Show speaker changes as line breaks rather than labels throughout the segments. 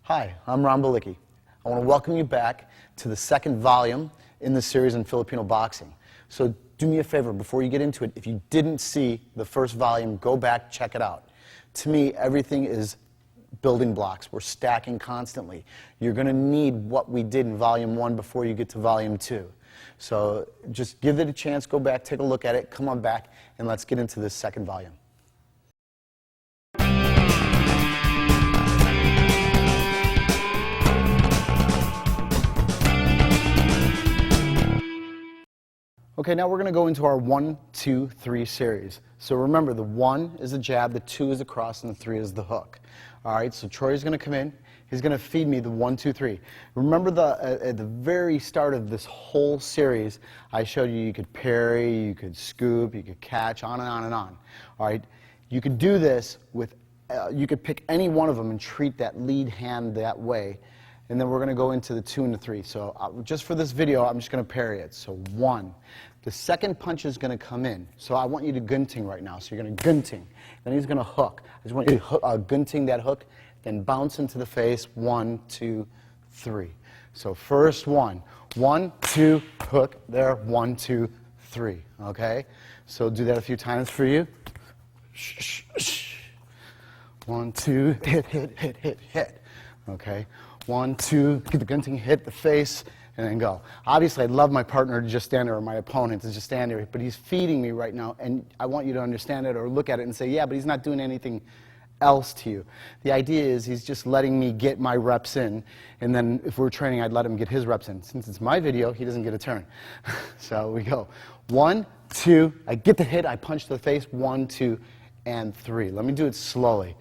Hi, I'm Ron Balicki. I want to welcome you back to the second volume in the series on Filipino boxing. So do me a favor, before you get into it, if you didn't see the first volume, go back, check it out. To me, everything is building blocks. We're stacking constantly. You're going to need what we did in volume 1 before you get to volume 2. So just give it a chance, go back, take a look at it, come on back, and let's get into this second volume. Okay, now we're going to go into our 1, 2, 3 series. So remember, the 1 is the jab, the 2 is the cross, and the 3 is the hook. All right, so Troy's going to come in. He's going to feed me the 1, 2, 3. Remember at the very start of this whole series, I showed you could parry, you could scoop, you could catch, on and on and on. All right, you could do this with, you could pick any one of them and treat that lead hand that way. And then we're going to go into the 2 and the 3. So just for this video, I'm just going to parry it. So 1. The second punch is going to come in. So I want you to gunting right now. So you're going to gunting. Then he's going to hook. I just want you to gunting that hook, then bounce into the face. 1, 2, 3. So first 1. 1, 2, hook there. 1, 2, 3. Okay? So do that a few times for you. 1, 2, hit, hit, hit, hit, hit. Okay? 1, 2, get the gunting, hit the face, and then go. Obviously, I'd love my partner to just stand there, or my opponent to just stand there, but he's feeding me right now, and I want you to understand it or look at it and say, yeah, but he's not doing anything else to you. The idea is he's just letting me get my reps in, and then if we're training, I'd let him get his reps in. Since it's my video, he doesn't get a turn. So we go. 1, 2, I get the hit, I punch to the face. 1, 2, and 3. Let me do it slowly.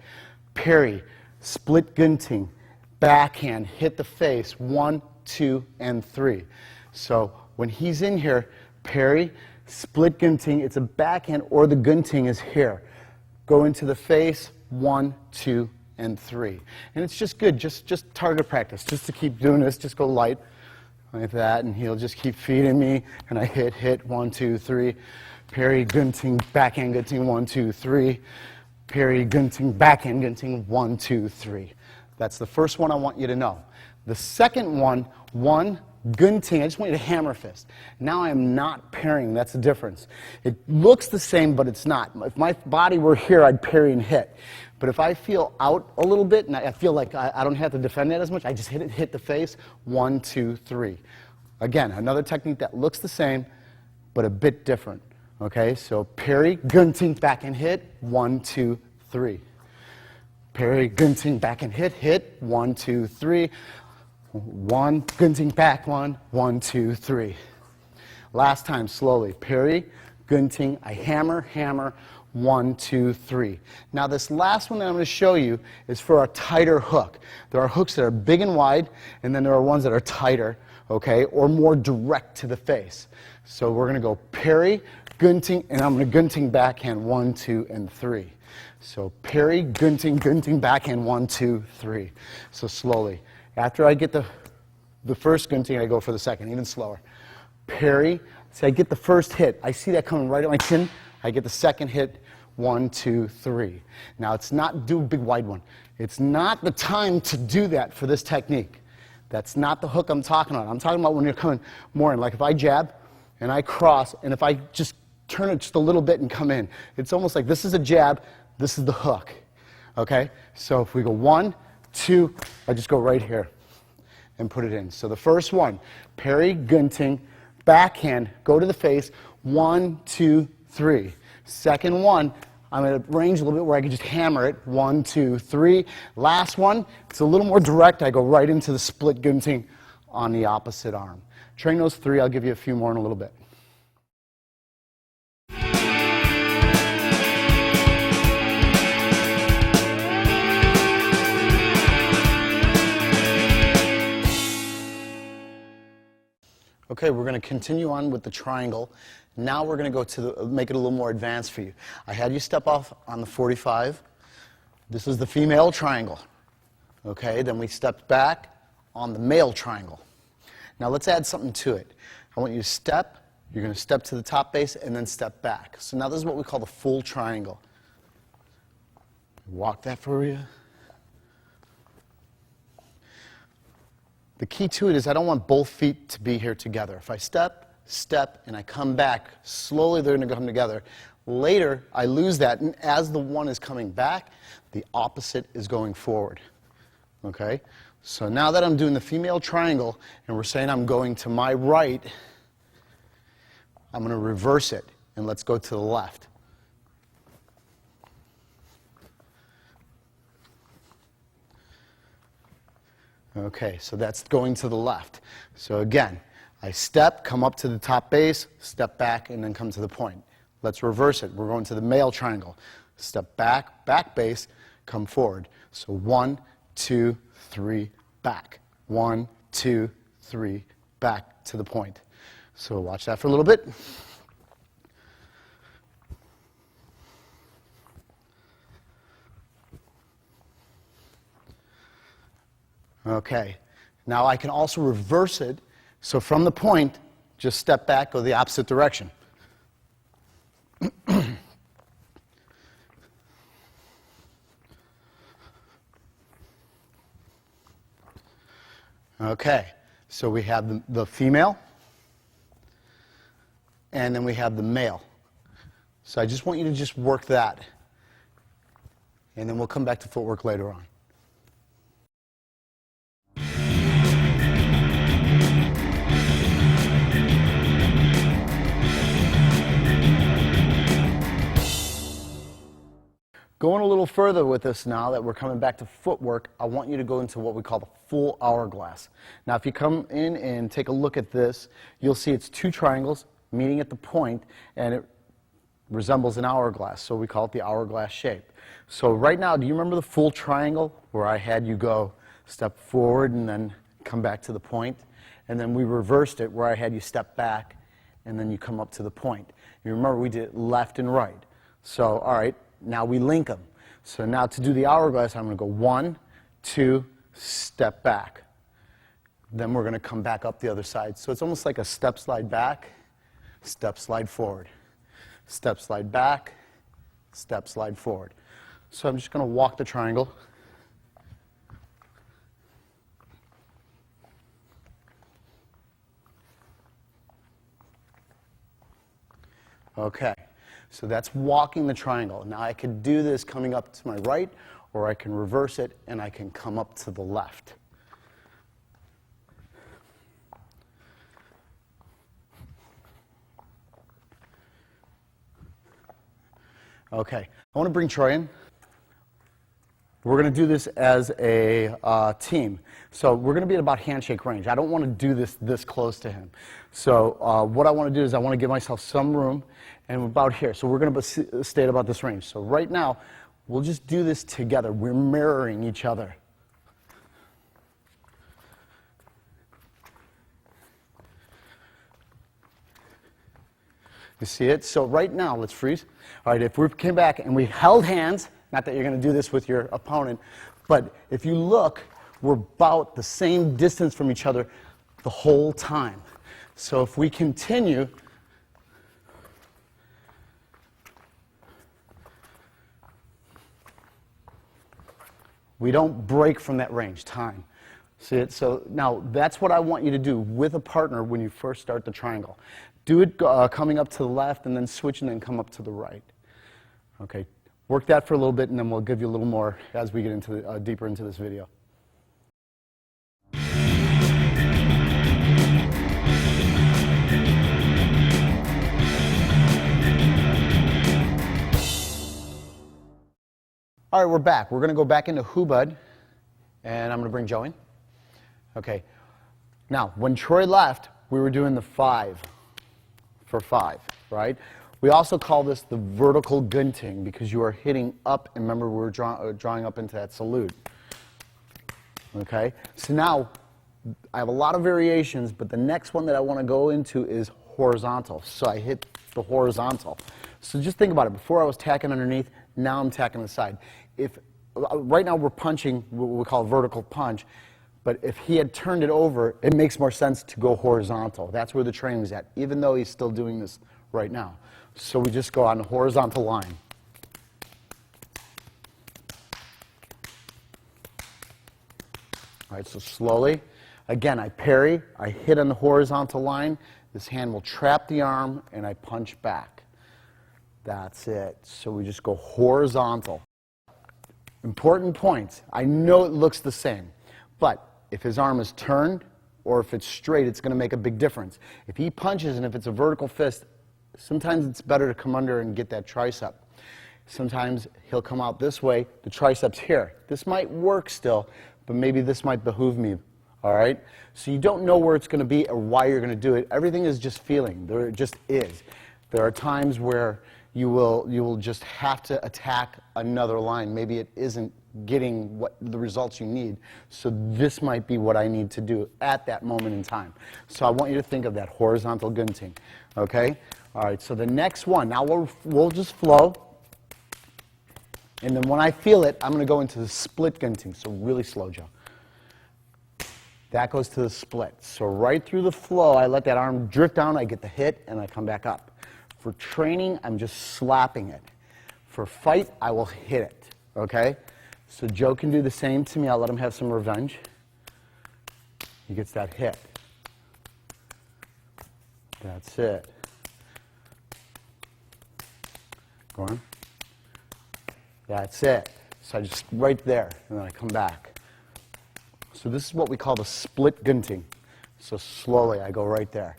Parry, split gunting, backhand, hit the face. 1, 2, and 3. So when he's in here, parry, split gunting, it's a backhand, or the gunting is here. Go into the face. 1, 2, and 3. And it's just good, just target practice, just to keep doing this. Just go light like that, and he'll just keep feeding me, and I hit, 1, 2, 3. Parry, gunting, backhand gunting, 1, 2, 3. Parry, gunting, backhand gunting, 1, 2, 3. That's the first one I want you to know. The second one, 1, gunting, I just want you to hammer fist. Now I am not parrying, that's the difference. It looks the same, but it's not. If my body were here, I'd parry and hit. But if I feel out a little bit, and I feel like I don't have to defend that as much, I just hit the face. 1, 2, 3. Again, another technique that looks the same, but a bit different. Okay, so parry, gunting, back and hit. 1, 2, 3. Parry, gunting, back and hit. 1, 2, 3. 1, gunting, back, 1, 1, 2, 3. Last time, slowly. Parry, gunting, I hammer, 1, 2, 3. Now this last one that I'm going to show you is for a tighter hook. There are hooks that are big and wide, and then there are ones that are tighter, okay, or more direct to the face. So we're going to go parry, gunting, and I'm going to gunting, backhand, 1, 2, and 3. So parry, gunting, gunting, backhand, 1, 2, 3. So slowly. After I get the first gunting, I go for the second, even slower. Parry, see I get the first hit. I see that coming right at my chin. I get the second hit, 1, 2, 3. Now it's not, do a big wide one. It's not the time to do that for this technique. That's not the hook I'm talking about. I'm talking about when you're coming more in. Like if I jab and I cross, and if I just turn it just a little bit and come in, it's almost like this is a jab, this is the hook. Okay? So if we go 1, 2, I just go right here and put it in. So the first one, parry, gunting, backhand, go to the face, 1, 2, 3. Second one, I'm at a range a little bit where I can just hammer it, 1, 2, 3. Last one, it's a little more direct. I go right into the split gunting on the opposite arm. Train those 3. I'll give you a few more in a little bit. Okay, we're going to continue on with the triangle. Now we're going to go to make it a little more advanced for you. I had you step off on the 45. This is the female triangle. Okay, then we stepped back on the male triangle. Now let's add something to it. I want you to step, you're going to step to the top base and then step back. So now this is what we call the full triangle. Walk that for you. The key to it is I don't want both feet to be here together. If I step, step, and I come back, slowly they're going to come together. Later, I lose that, and as the one is coming back, the opposite is going forward. Okay? So now that I'm doing the female triangle, and we're saying I'm going to my right, I'm going to reverse it, and let's go to the left. Okay, so that's going to the left. So again, I step, come up to the top base, step back, and then come to the point. Let's reverse it. We're going to the male triangle. Step back, back base, come forward. So 1, 2, 3, back. 1, 2, 3, back to the point. So watch that for a little bit. Okay, now I can also reverse it. So from the point, just step back, go the opposite direction. Okay, so we have the female, and then we have the male. So I just want you to just work that, and then we'll come back to footwork later on. Going a little further with this now that we're coming back to footwork, I want you to go into what we call the full hourglass. Now if you come in and take a look at this, you'll see it's 2 triangles meeting at the point, and it resembles an hourglass, so we call it the hourglass shape. So right now, do you remember the full triangle where I had you go step forward and then come back to the point? And then we reversed it where I had you step back and then you come up to the point. You remember we did it left and right. So all right, now we link them. So now to do the hourglass, I'm going to go 1, 2, step back. Then we're going to come back up the other side. So it's almost like a step slide back, step slide forward. Step slide back, step slide forward. So I'm just going to walk the triangle. Okay. So that's walking the triangle. Now I could do this coming up to my right, or I can reverse it and I can come up to the left. Okay, I want to bring Troy in. We're going to do this as a team. So we're going to be at about handshake range. I don't want to do this close to him. So what I want to do is I want to give myself some room, and about here. So we're going to stay at about this range. So right now, we'll just do this together. We're mirroring each other. You see it? So right now, let's freeze. All right, if we came back and we held hands, not that you're going to do this with your opponent, but if you look, we're about the same distance from each other the whole time. So if we continue, we don't break from that range, time. See it? So now that's what I want you to do with a partner when you first start the triangle. Do it coming up to the left and then switch and then come up to the right. Okay, work that for a little bit and then we'll give you a little more as we get into deeper into this video. All right, we're back. We're going to go back into Hubud, and I'm going to bring Joe in. Okay. Now, when Troy left, we were doing the 5 for 5, right? We also call this the vertical gunting because you are hitting up, and remember we were drawing up into that salute. Okay? So now, I have a lot of variations, but the next one that I want to go into is horizontal. So I hit the horizontal. So just think about it. Before I was tacking underneath, now I'm tacking the side. If right now we're punching what we call a vertical punch, but if he had turned it over, it makes more sense to go horizontal. That's where the training's at, even though he's still doing this right now. So we just go on the horizontal line. All right, so slowly. Again, I parry, I hit on the horizontal line, this hand will trap the arm, and I punch back. That's it. So we just go horizontal. Important points. I know it looks the same, but if his arm is turned or if it's straight, it's going to make a big difference. If he punches and if it's a vertical fist, sometimes it's better to come under and get that tricep. Sometimes he'll come out this way, the tricep's here. This might work still, but maybe this might behoove me, all right? So you don't know where it's going to be or why you're going to do it. Everything is just feeling. There just is. There are times where you will just have to attack another line. Maybe it isn't getting the results you need. So this might be what I need to do at that moment in time. So I want you to think of that horizontal gunting, okay? All right, so the next one, now we'll just flow. And then when I feel it, I'm going to go into the split gunting. So really slow, Joe. That goes to the split. So right through the flow, I let that arm drift down, I get the hit, and I come back up. For training, I'm just slapping it. For fight, I will hit it, okay? So Joe can do the same to me. I'll let him have some revenge. He gets that hit. That's it. Go on. That's it. So I just right there, and then I come back. So this is what we call the split gunting. So slowly, I go right there.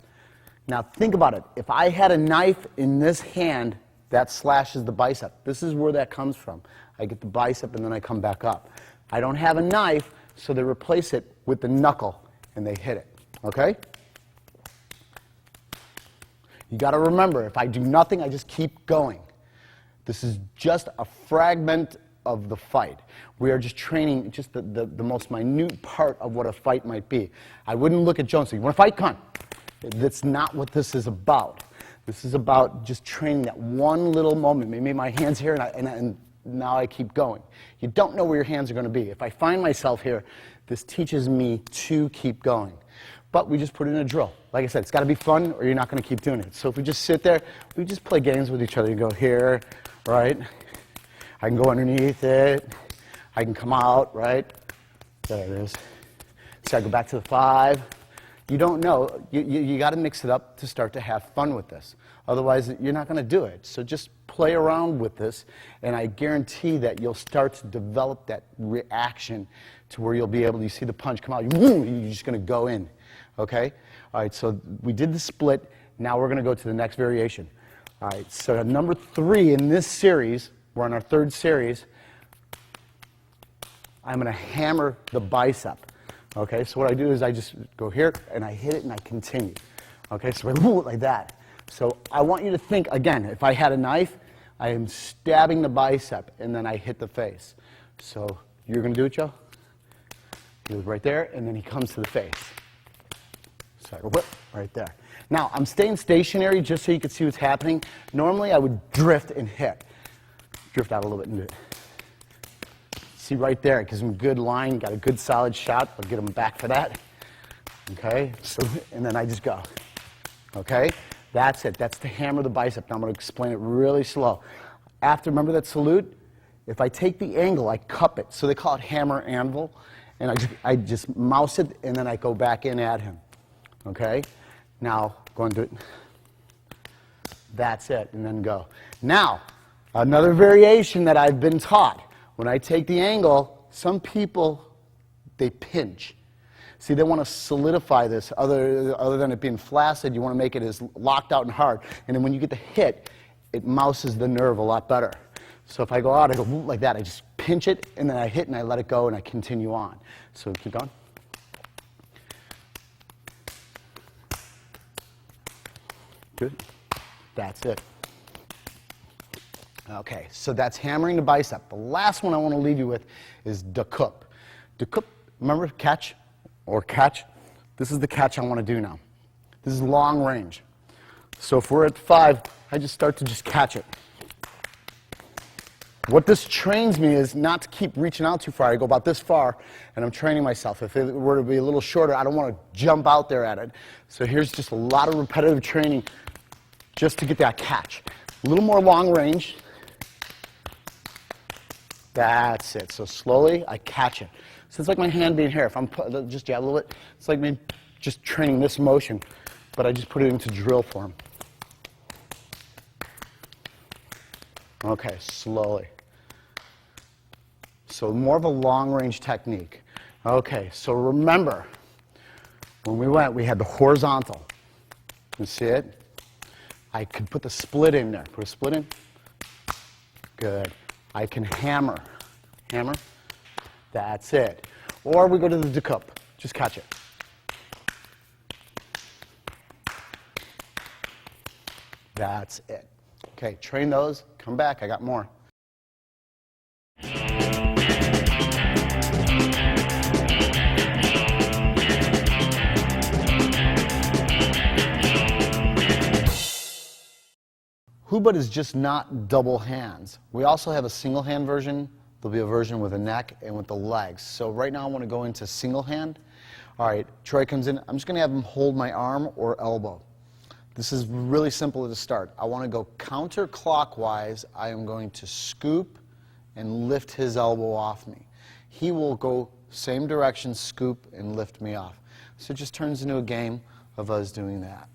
Now think about it. If I had a knife in this hand, that slashes the bicep. This is where that comes from. I get the bicep, and then I come back up. I don't have a knife, so they replace it with the knuckle, and they hit it. Okay? You got to remember, if I do nothing, I just keep going. This is just a fragment of the fight. We are just training just the most minute part of what a fight might be. I wouldn't look at Joe and say, you want to fight? Come on. That's not what this is about. This is about just training that one little moment. Maybe my hand's here, and now I keep going. You don't know where your hands are going to be. If I find myself here, this teaches me to keep going. But we just put it in a drill. Like I said, it's got to be fun, or you're not going to keep doing it. So if we just sit there, we just play games with each other. You go here, right? I can go underneath it. I can come out, right? There it is. So I go back to the 5. You don't know. You got to mix it up to start to have fun with this. Otherwise, you're not going to do it. So just play around with this, and I guarantee that you'll start to develop that reaction to where you'll be able to, you see the punch come out, you're just going to go in. Okay? All right, so we did the split. Now we're going to go to the next variation. All right, so number 3 in this series, we're on our 3rd series, I'm going to hammer the bicep. Okay, so what I do is I just go here, and I hit it, and I continue. Okay, so like that. So I want you to think, again, if I had a knife, I am stabbing the bicep, and then I hit the face. So you're going to do it, Joe? He goes right there, and then he comes to the face. So I go whip right there. Now, I'm staying stationary just so you can see what's happening. Normally, I would drift and hit. Drift out a little bit and do it. See right there, it gives him a good line, got a good solid shot. I'll get him back for that. Okay, so, and then I just go. Okay, that's it. That's to hammer the bicep. Now I'm going to explain it really slow. After, remember that salute? If I take the angle, I cup it. So they call it hammer anvil. And I just mouse it, and then I go back in at him. Okay, now go and do it. That's it, and then go. Now, another variation that I've been taught. When I take the angle, some people, they pinch. See, they want to solidify this. Other than it being flaccid, you want to make it as locked out and hard. And then when you get the hit, it mouses the nerve a lot better. So if I go out, I go like that. I just pinch it, and then I hit, and I let it go, and I continue on. So keep going. Good. That's it. Okay, so that's hammering the bicep. The last one I want to leave you with is de coupe. De coupe, remember catch or catch? This is the catch I want to do now. This is long range. So if we're at 5, I just start to just catch it. What this trains me is not to keep reaching out too far. I go about this far, and I'm training myself. If it were to be a little shorter, I don't want to jump out there at it. So here's just a lot of repetitive training just to get that catch. A little more long range. That's it. So slowly, I catch it. So it's like my hand being here. If I'm just jab a little bit, it's like me just training this motion, but I just put it into drill form. Okay, slowly. So more of a long-range technique. Okay, so remember, when we went, we had the horizontal. You see it? I could put the split in there. Put a split in. Good. I can hammer. Hammer. That's it. Or we go to the découpe. Just catch it. That's it. Okay, train those. Come back. I got more. Hubud is just not double hands. We also have a single hand version. There'll be a version with a neck and with the legs. So right now I want to go into single hand. All right, Troy comes in. I'm just going to have him hold my arm or elbow. This is really simple to start. I want to go counterclockwise. I am going to scoop and lift his elbow off me. He will go same direction, scoop and lift me off. So it just turns into a game of us doing that.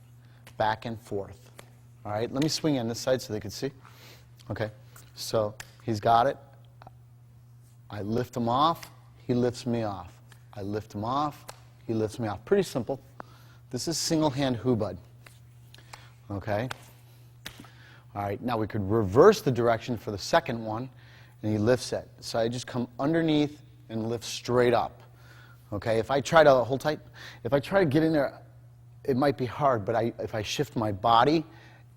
Back and forth. All right, let me swing on this side so they can see. Okay, so he's got it. I lift him off, he lifts me off. I lift him off, he lifts me off. Pretty simple. This is single hand Hubud. Okay? All right, now we could reverse the direction for the second one, and he lifts it. So I just come underneath and lift straight up. Okay, if I try to hold tight, if I try to get in there, it might be hard, but if I shift my body,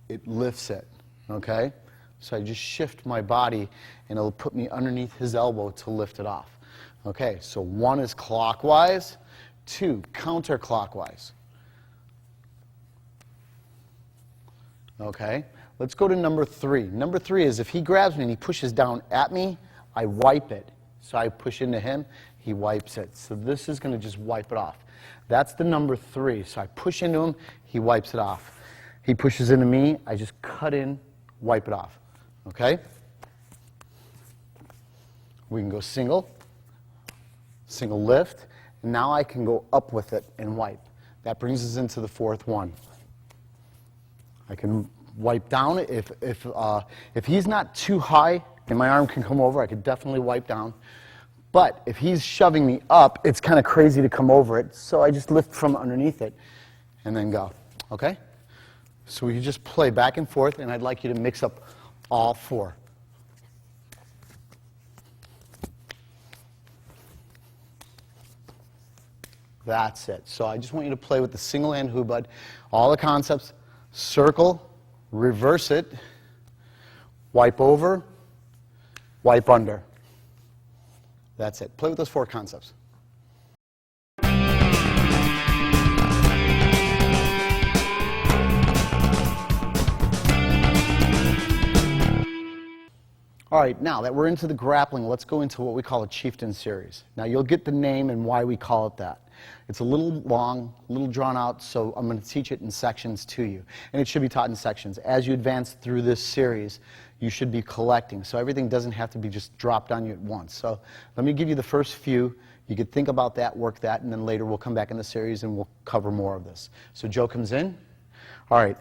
it lifts it. Okay? So I just shift my body, and it'll put me underneath his elbow to lift it off. Okay, so one is clockwise, two counterclockwise. Okay, let's go to number three. Number three is if he grabs me and he pushes down at me, I wipe it. So I push into him, he wipes it. So this is going to just wipe it off. That's the number three. So I push into him, he wipes it off. He pushes into me, I just cut in, wipe it off. Okay? We can go single, single lift, and now I can go up with it and wipe. That brings us into the fourth one. I can wipe down. If he's not too high and my arm can come over, I could definitely wipe down. But if he's shoving me up, it's kind of crazy to come over it, so I just lift from underneath it and then go. Okay? So we can just play back and forth, and I'd like you to mix up all four. That's it. So I just want you to play with the single hand Hubud. All the concepts: circle, reverse it, wipe over, wipe under. That's it. Play with those four concepts. All right, now that we're into the grappling, let's go into what we call a chieftain series. Now you'll get the name and why we call it that. It's a little long, a little drawn out, so I'm going to teach it in sections to you. And it should be taught in sections. As you advance through this series, you should be collecting. So everything doesn't have to be just dropped on you at once. So let me give you the first few. You could think about that, work that, and then later we'll come back in the series and we'll cover more of this. So Joe comes in. All right,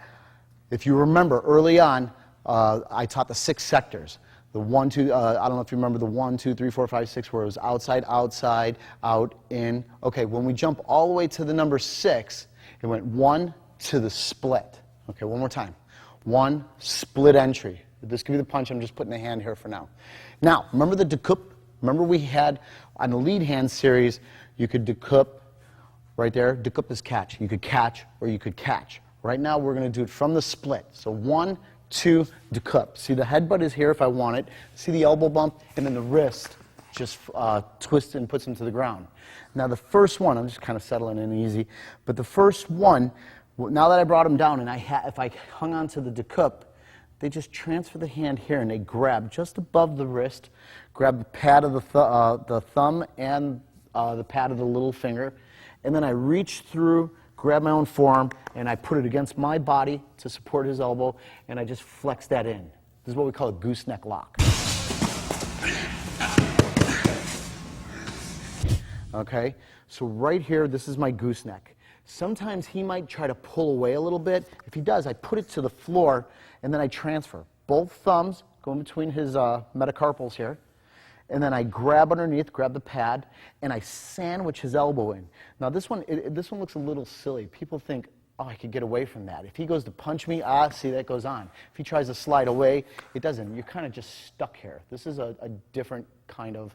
if you remember early on, I taught the 6 sectors. The 1, 2, I don't know if you remember the 1, 2, 3, 4, 5, 6, where it was outside, outside, out, in. Okay, when we jump all the way to the number 6, it went 1 to the split. Okay, one more time. 1, split entry. This could be the punch. I'm just putting the hand here for now. Now, remember the découpe? Remember we had on the lead hand series, you could découpe right there. Découpe is catch. You could catch or you could catch. Right now, we're going to do it from the split. So 1, 2, découpe. See, the headbutt is here if I want it. See the elbow bump, and then the wrist just twists and puts him to the ground. Now the first one, I'm just kind of settling in easy, but the first one, now that I brought him down, and if I hung on to the découpe, they just transfer the hand here, and they grab just above the wrist, grab the pad of the thumb and the pad of the little finger, and then I reach through, grab my own forearm, and I put it against my body to support his elbow, and I just flex that in. This is what we call a gooseneck lock. Okay? So right here, this is my gooseneck. Sometimes he might try to pull away a little bit. If he does, I put it to the floor, and then I transfer. Both thumbs go in between his metacarpals here, and then I grab underneath, grab the pad, and I sandwich his elbow in. Now this one looks a little silly. People think, oh, I could get away from that. If he goes to punch me, see, that goes on. If he tries to slide away, it doesn't. You're kind of just stuck here. This is a different kind of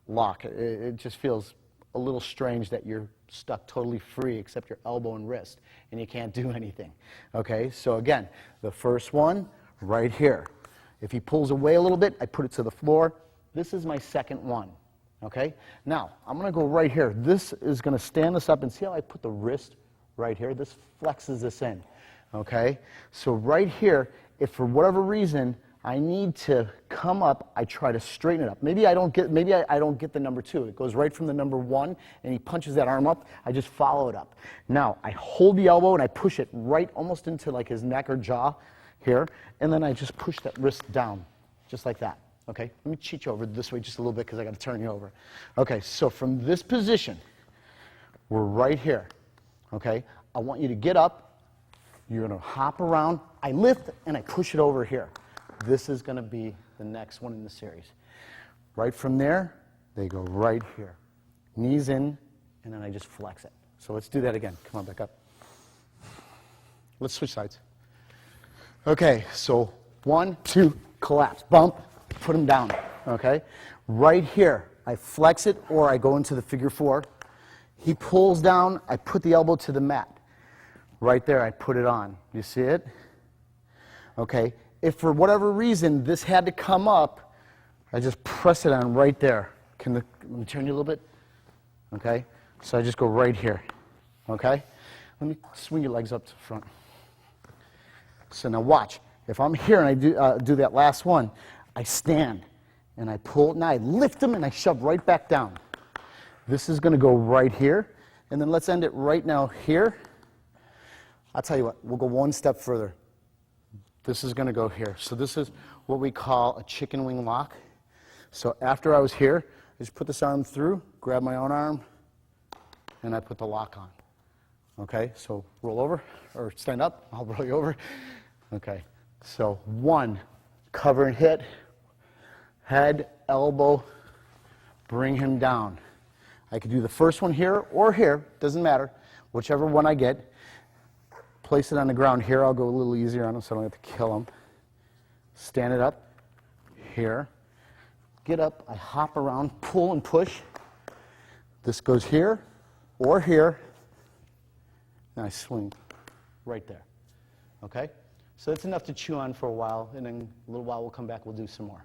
lock. It just feels a little strange that you're stuck totally free except your elbow and wrist, and you can't do anything. Okay, so again, the first one right here. If he pulls away a little bit, I put it to the floor. This is my second one. Okay, now I'm going to go right here. This is going to stand this up, and see how I put the wrist right here? This flexes this in. Okay, so right here, if for whatever reason I need to come up, I try to straighten it up. Maybe I don't get the number 2. It goes right from the number 1, and he punches that arm up. I just follow it up. Now I hold the elbow and I push it right almost into like his neck or jaw here, and then I just push that wrist down, just like that. Okay, let me cheat you over this way just a little bit because I got to turn you over. Okay, so from this position, we're right here. Okay, I want you to get up. You're going to hop around. I lift and I push it over here. This is going to be the next one in the series. Right from there, they go right here. Knees in, and then I just flex it. So let's do that again. Come on, back up. Let's switch sides. Okay, so 1, 2, collapse, bump, put him down. Okay, right here, I flex it or I go into the figure 4. He pulls down, I put the elbow to the mat. Right there, I put it on. You see it? Okay. If for whatever reason this had to come up, I just press it on right there. Let me turn you a little bit? Okay? So I just go right here. Okay? Let me swing your legs up to the front. So now watch. If I'm here and I do that last one, I stand and I pull. Now I lift them and I shove right back down. This is going to go right here. And then let's end it right now here. I'll tell you what, we'll go one step further. This is going to go here. So this is what we call a chicken wing lock. So after I was here, I just put this arm through, grab my own arm, and I put the lock on. Okay, so roll over, or stand up, I'll roll you over. Okay, so 1, cover and hit, head, elbow, bring him down. I could do the first one here or here, doesn't matter, whichever one I get. Place it on the ground here. I'll go a little easier on him so I don't have to kill him. Stand it up here. Get up. I hop around, pull and push. This goes here or here. And I swing right there. Okay? So that's enough to chew on for a while, and then a little while we'll come back, we'll do some more.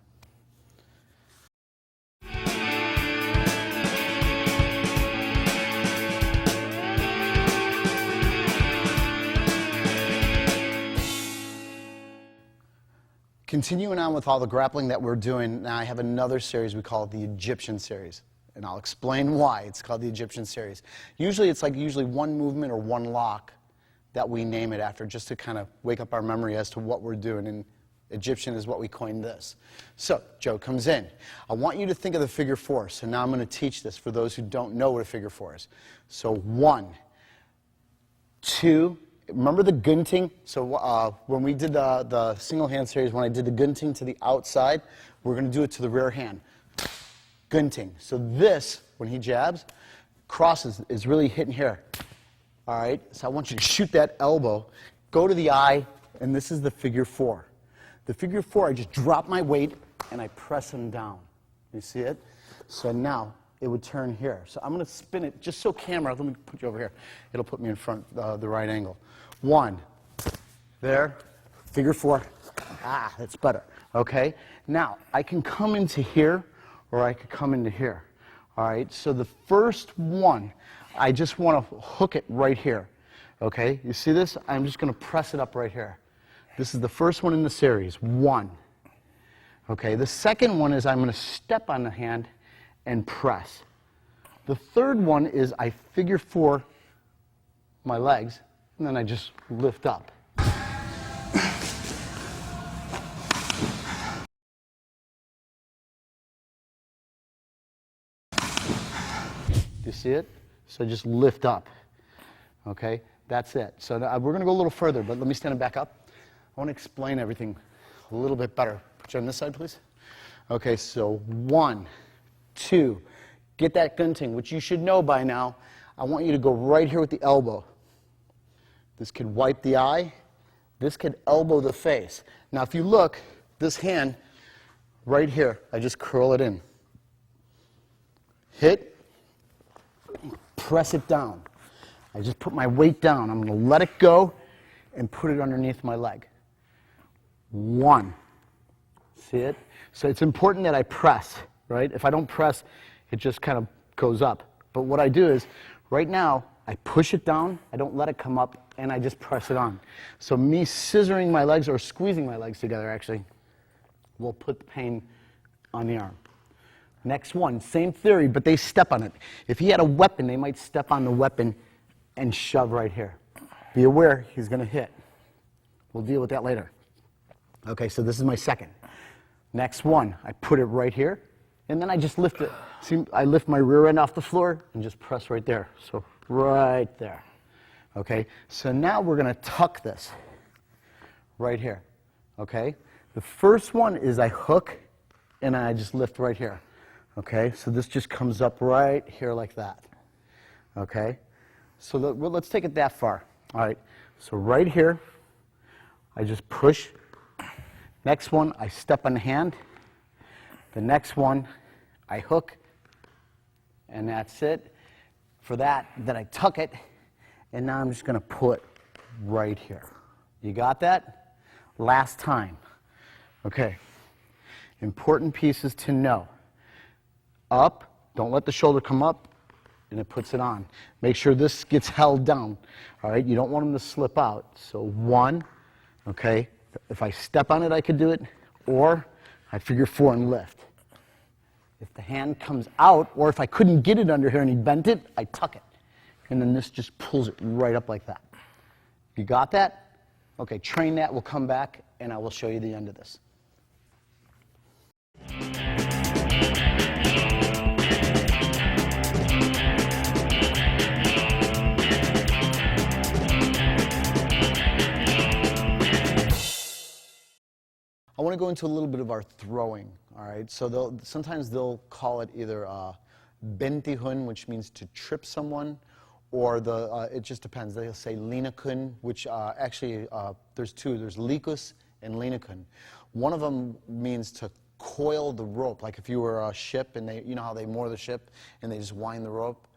Continuing on with all the grappling that we're doing, now I have another series we call it the Egyptian series. And I'll explain why it's called the Egyptian series. Usually it's like one movement or one lock that we name it after, just to kind of wake up our memory as to what we're doing. And Egyptian is what we coined this. So Joe comes in. I want you to think of the figure 4. So now I'm going to teach this for those who don't know what a figure 4 is. So 1, 2, remember the gunting? So when we did the single hand series, when I did the gunting to the outside, we're going to do it to the rear hand. Gunting. So this, when he jabs, crosses, is really hitting here. All right? So I want you to shoot that elbow, go to the eye, and this is the figure 4. The figure 4, I just drop my weight, and I press him down. You see it? So now it would turn here. So I'm going to spin it just so camera, let me put you over here. It'll put me in front, the right angle. 1, there, figure 4. That's better. Okay? Now, I can come into here, or I could come into here. All right? So the first one, I just want to hook it right here. Okay? You see this? I'm just going to press it up right here. This is the first one in the series. 1. Okay? The second one is I'm going to step on the hand and press. The third one is I figure 4 my legs, and then I just lift up. You see it? So just lift up. Okay, that's it. So now we're going to go a little further, but let me stand back up. I want to explain everything a little bit better. Put you on this side, please. Okay, so 1, 2. Get that gunting, which you should know by now. I want you to go right here with the elbow. This could wipe the eye. This could elbow the face. Now, if you look, this hand right here, I just curl it in. Hit, press it down. I just put my weight down. I'm going to let it go and put it underneath my leg. 1. See it? So it's important that I press, right? If I don't press, it just kind of goes up. But what I do is, right now, I push it down, I don't let it come up, and I just press it on. So me scissoring my legs, or squeezing my legs together, actually, will put the pain on the arm. Next one, same theory, but they step on it. If he had a weapon, they might step on the weapon and shove right here. Be aware, he's going to hit. We'll deal with that later. Okay, so this is my second. Next one, I put it right here, and then I just lift it. See, I lift my rear end off the floor and just press right there. So right there. Okay, so now we're going to tuck this right here. Okay, the first one is I hook and I just lift right here. Okay, so this just comes up right here like that. Okay, so let's take it that far. All right, so right here, I just push. Next one, I step on the hand. The next one, I hook, and that's it. For that, then I tuck it, and now I'm just going to put right here. You got that? Last time. Okay. Important pieces to know. Up, don't let the shoulder come up, and it puts it on. Make sure this gets held down. All right, you don't want them to slip out. So 1, okay. If I step on it, I could do it, or I figure 4 and lift. If the hand comes out, or if I couldn't get it under here and he bent it, I tuck it. And then this just pulls it right up like that. You got that? Okay, train that. We'll come back, and I will show you the end of this. I want to go into a little bit of our throwing, all right? So sometimes they'll call it either bentihun, which means to trip someone, or it just depends. They'll say linakun, which actually there's two. There's likus and linakun. One of them means to coil the rope, like if you were a ship and you know how they moor the ship and they just wind the rope?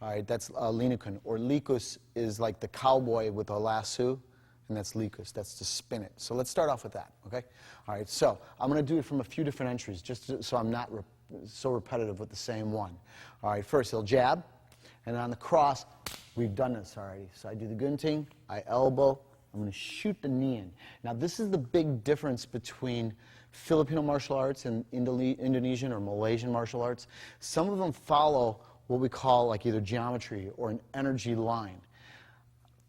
All right, that's linakun. Or likus is like the cowboy with a lasso. And that's likus, that's to spin it. So let's start off with that, okay? All right, so I'm going to do it from a few different entries, just so I'm not so repetitive with the same one. All right, first he'll jab, and on the cross, we've done this already. So I do the gunting, I elbow, I'm going to shoot the knee in. Now this is the big difference between Filipino martial arts and Indonesian or Malaysian martial arts. Some of them follow what we call like either geometry or an energy line.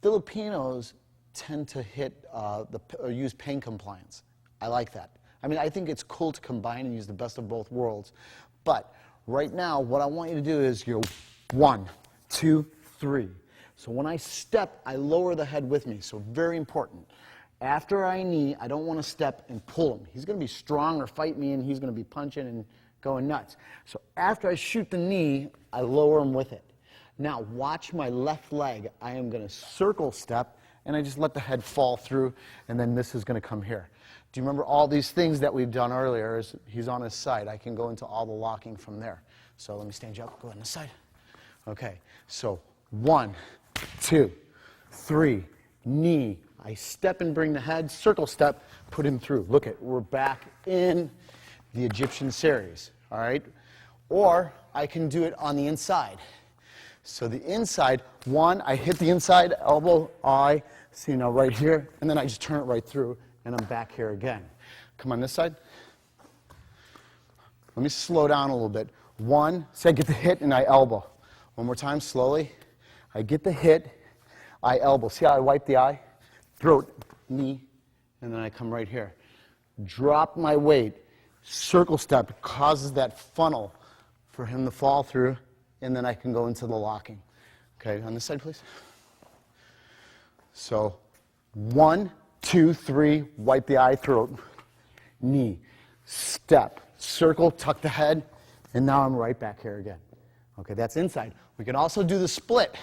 Filipinos tend to hit or use pain compliance. I like that. I mean, I think it's cool to combine and use the best of both worlds. But right now, what I want you to do is go 1, 2, 3. So when I step, I lower the head with me. So very important. After I knee, I don't want to step and pull him. He's going to be strong or fight me, and he's going to be punching and going nuts. So after I shoot the knee, I lower him with it. Now watch my left leg. I am going to circle step, and I just let the head fall through, and then this is going to come here. Do you remember all these things that we've done earlier? He's on his side. I can go into all the locking from there. So let me stand you up. Go on this side. Okay. So 1, 2, 3, knee. I step and bring the head, circle step, put him through. Look at, we're back in the Egyptian series. All right. Or I can do it on the inside. So the inside, 1, I hit the inside, elbow, eye, see now right here, and then I just turn it right through, and I'm back here again. Come on this side. Let me slow down a little bit. 1, say I get the hit and I elbow. One more time, slowly. I get the hit, I elbow. See how I wipe the eye? Throat, knee, and then I come right here. Drop my weight, circle step, causes that funnel for him to fall through, and then I can go into the locking. Okay, on this side, please. So 1, 2, 3, wipe the eye, throat, knee, step, circle, tuck the head, and now I'm right back here again. Okay, that's inside. We can also do the split.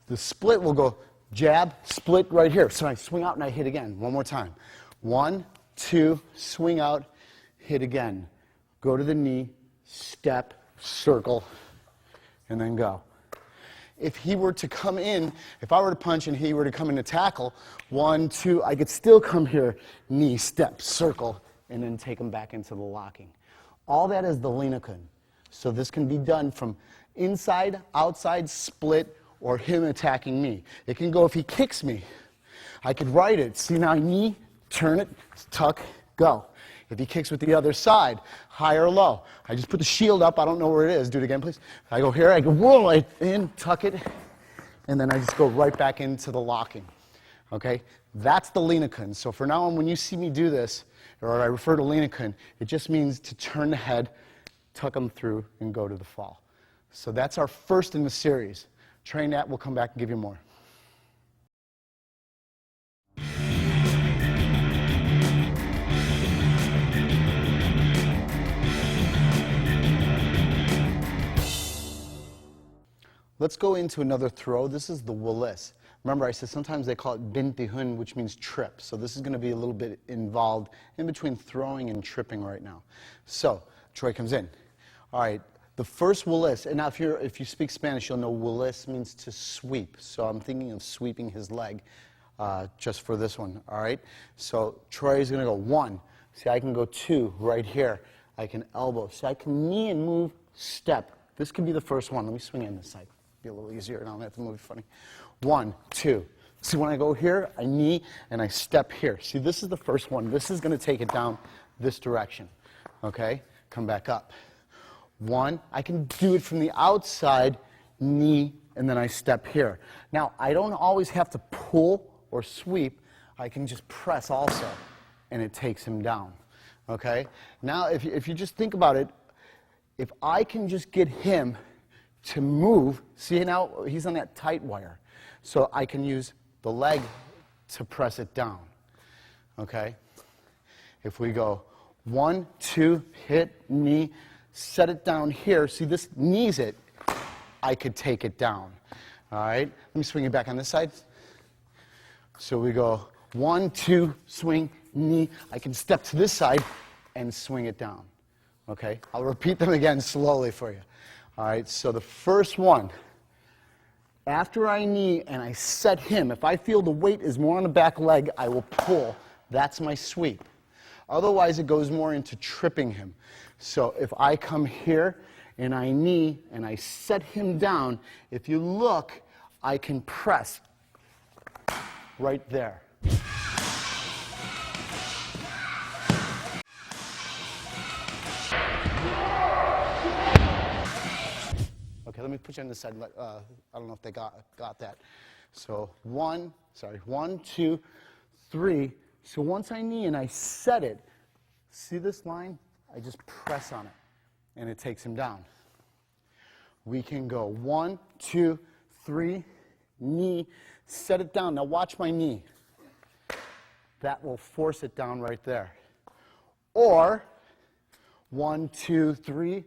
The split will go jab, split right here. So I swing out and I hit again. One more time. 1, 2, swing out, hit again. Go to the knee, step, circle, and then go. If he were to come in, if I were to punch and he were to come in to tackle, 1, 2, I could still come here, knee, step, circle, and then take him back into the locking. All that is the linakun. So this can be done from inside, outside, split, or him attacking me. It can go if he kicks me. I could write it. See now, knee, turn it, tuck, go. If he kicks with the other side, high or low. I just put the shield up. I don't know where it is. Do it again, please. I go here. I go roll it in, tuck it, and then I just go right back into the locking. Okay? That's the linakun. So for now on, when you see me do this, or I refer to linakun, it just means to turn the head, tuck them through, and go to the fall. So that's our first in the series. Train that. We'll come back and give you more. Let's go into another throw. This is the walis. Remember, I said sometimes they call it bintihun, which means trip. So this is going to be a little bit involved in between throwing and tripping right now. So Troy comes in. All right, the first walis, and now if you speak Spanish, you'll know walis means to sweep. So I'm thinking of sweeping his leg just for this one. All right, so Troy is going to go 1. See, I can go 2 right here. I can elbow. See, I can knee and move, step. This could be the first one. Let me swing in this side. Be a little easier, and I don't have to move funny. 1, 2. See, when I go here, I knee and I step here. See, this is the first one. This is going to take it down this direction. Okay? Come back up. 1. I can do it from the outside, knee, and then I step here. Now, I don't always have to pull or sweep. I can just press also, and it takes him down. Okay? Now, if you just think about it, if I can just get him to move, see now he's on that tight wire, so I can use the leg to press it down. Okay? If we go 1, 2, hit, knee, set it down here, see this knees it, I could take it down. All right? Let me swing it back on this side. So we go 1, 2, swing, knee, I can step to this side and swing it down. Okay? I'll repeat them again slowly for you. All right, so the first one, after I knee and I set him, if I feel the weight is more on the back leg, I will pull. That's my sweep. Otherwise, it goes more into tripping him. So if I come here and I knee and I set him down, if you look, I can press right there. Okay, let me put you on this side. I don't know if they got that. So 1, 2, 3. So once I knee and I set it, see this line? I just press on it, and it takes him down. We can go 1, 2, 3, knee, set it down. Now watch my knee. That will force it down right there. Or 1, 2, 3,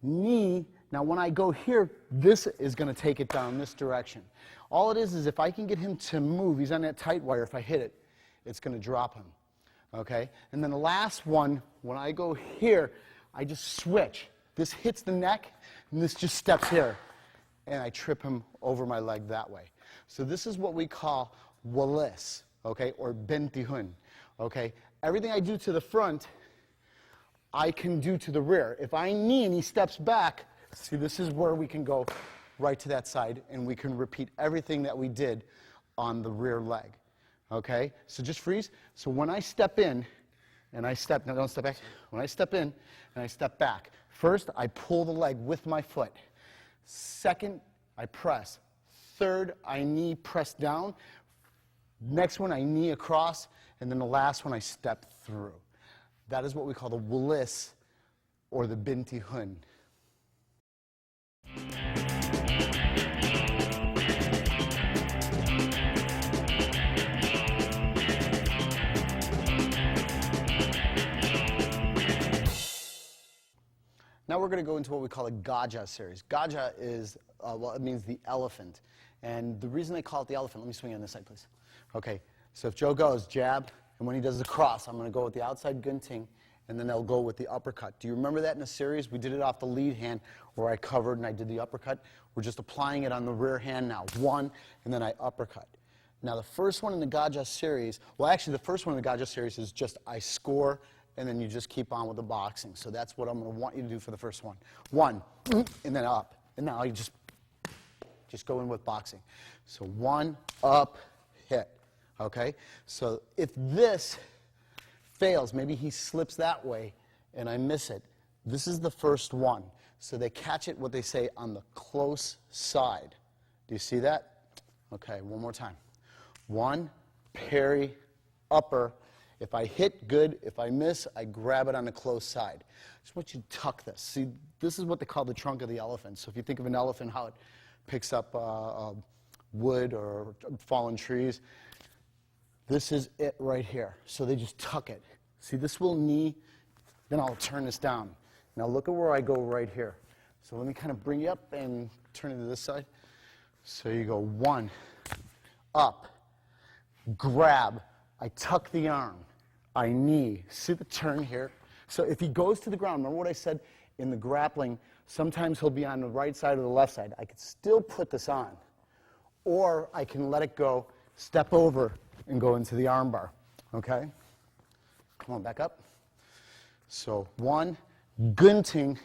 knee. Now when I go here, this is going to take it down this direction. All it is if I can get him to move, he's on that tight wire, if I hit it, it's going to drop him. Okay? And then the last one, when I go here, I just switch. This hits the neck, and this just steps here. And I trip him over my leg that way. So this is what we call walis, okay, or bintihun. Okay? Everything I do to the front, I can do to the rear. If I knee and he steps back, see, this is where we can go right to that side, and we can repeat everything that we did on the rear leg. Okay? So just freeze. So when I step in, and I step, now don't step back. When I step in and I step back, first I pull the leg with my foot. Second, I press. Third, I knee press down. Next one, I knee across. And then the last one, I step through. That is what we call the walis, or the bintihun. Now we're going to go into what we call a gaja series. Gaja is, well, it means the elephant. And the reason they call it the elephant, let me swing it on this side, please. Okay, so if Joe goes jab, and when he does the cross, I'm going to go with the outside gunting, and then I'll go with the uppercut. Do you remember that in a series? We did it off the lead hand where I covered and I did the uppercut. We're just applying it on the rear hand now. One, and then I uppercut. Now the first one in the gaja series, well actually the first one in the gaja series is just I score, and then you just keep on with the boxing. So that's what I'm going to want you to do for the first one. One, and then up. And now you just go in with boxing. So one, up, hit. Okay? So if this fails, maybe he slips that way and I miss it, this is the first one. So they catch it, what they say, on the close side. Do you see that? Okay, one more time. One, parry, upper. If I hit, good. If I miss, I grab it on the close side. I just want you to tuck this. See, this is what they call the trunk of the elephant. So if you think of an elephant, how it picks up wood or fallen trees, this is it right here. So they just tuck it. See, this will knee, then I'll turn this down. Now look at where I go right here. So let me kind of bring you up and turn it to this side. So you go one, up, grab, I tuck the arm, I knee. See the turn here? So if he goes to the ground, remember what I said in the grappling, sometimes he'll be on the right side or the left side. I could still put this on. Or I can let it go, step over, and go into the arm bar. Okay? Come on, back up. So one, gunting,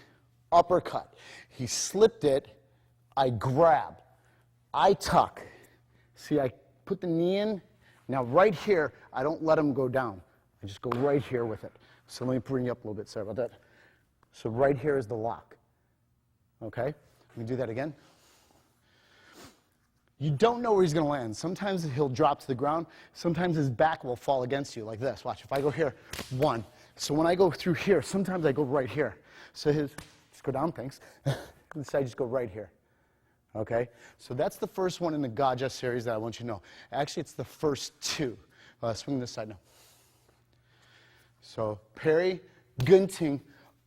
uppercut. He slipped it, I grab, I tuck. See, I put the knee in. Now right here, I don't let him go down. I just go right here with it. So let me bring you up a little bit. Sorry about that. So right here is the lock. Okay? Let me do that again. You don't know where he's going to land. Sometimes he'll drop to the ground. Sometimes his back will fall against you like this. Watch. If I go here, one. So when I go through here, sometimes I go right here. So just go down, thanks. This side, just go right here. Okay? So that's the first one in the gaja series that I want you to know. Actually, it's the first two. Swing this side now. So parry, gunting,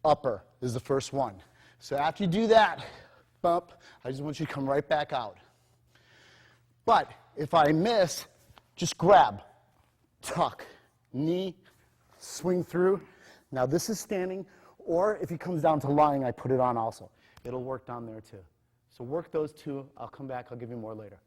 upper is the first one. So after you do that, bump, I just want you to come right back out. But if I miss, just grab, tuck, knee, swing through. Now this is standing, or if he comes down to lying, I put it on also. It'll work down there too. So work those two. I'll come back. I'll give you more later.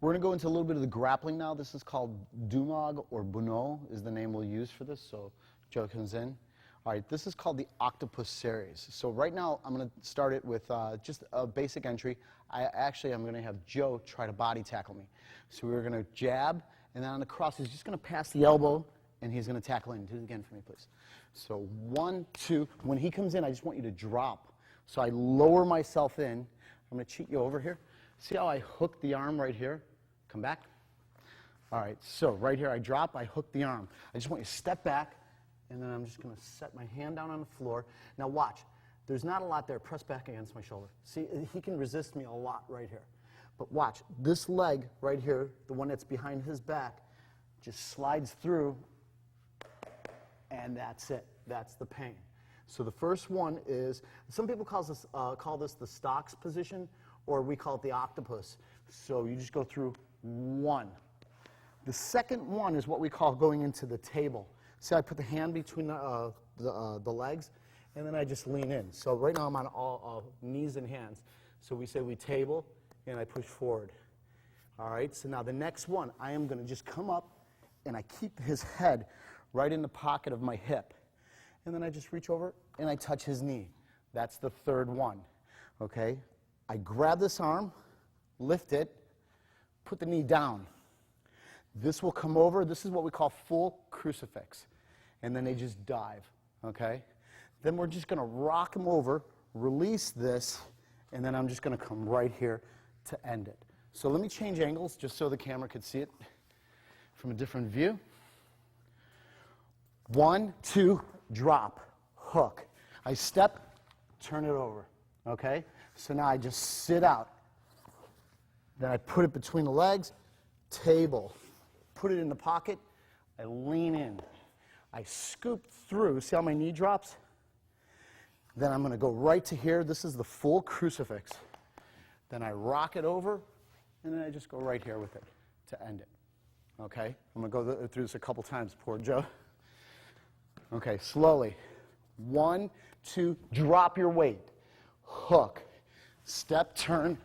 We're going to go into a little bit of the grappling now. This is called dumog or buno is the name we'll use for this. So Joe comes in. All right, this is called the octopus series. So right now I'm going to start it with just a basic entry. I'm going to have Joe try to body tackle me. So we're going to jab, and then on the cross he's just going to pass the elbow, and he's going to tackle in. Do it again for me, please. So 1, 2. When he comes in, I just want you to drop. So I lower myself in. I'm going to cheat you over here. See how I hook the arm right here? Come back. All right, so right here I drop, I hook the arm. I just want you to step back, and then I'm just going to set my hand down on the floor. Now watch. There's not a lot there. Press back against my shoulder. See, he can resist me a lot right here. But watch. This leg right here, the one that's behind his back, just slides through, and that's it. That's the pain. So the first one is, some people call this the stocks position, or we call it the octopus. So you just go through one. The second one is what we call going into the table. See, I put the hand between the legs, and then I just lean in. So right now I'm on all knees and hands. So we say we table, and I push forward. All right, so now the next one, I am going to just come up, and I keep his head right in the pocket of my hip. And then I just reach over, and I touch his knee. That's the third one. Okay? I grab this arm, lift it, put the knee down. This will come over. This is what we call full crucifix. And then they just dive, okay? Then we're just going to rock them over, release this, and then I'm just going to come right here to end it. So let me change angles just so the camera could see it from a different view. 1, 2, drop, hook. I step, turn it over, okay? So now I just sit out. Then I put it between the legs, table. Put it in the pocket, I lean in. I scoop through, see how my knee drops? Then I'm going to go right to here. This is the full crucifix. Then I rock it over, and then I just go right here with it to end it. Okay? I'm going to go through this a couple times, poor Joe. Okay, slowly. 1, 2, drop your weight. Hook. Step, turn,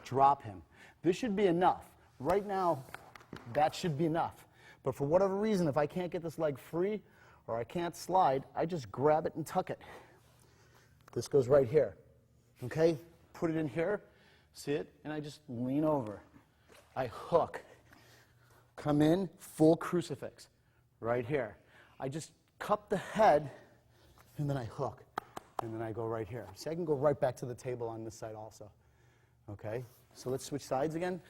drop him. This should be enough. Right now, that should be enough. But for whatever reason, if I can't get this leg free or I can't slide, I just grab it and tuck it. This goes right here. Okay? Put it in here. See it? And I just lean over. I hook. Come in, full crucifix. Right here. I just cup the head, and then I hook. And then I go right here. See, I can go right back to the table on this side also. Okay? So let's switch sides again.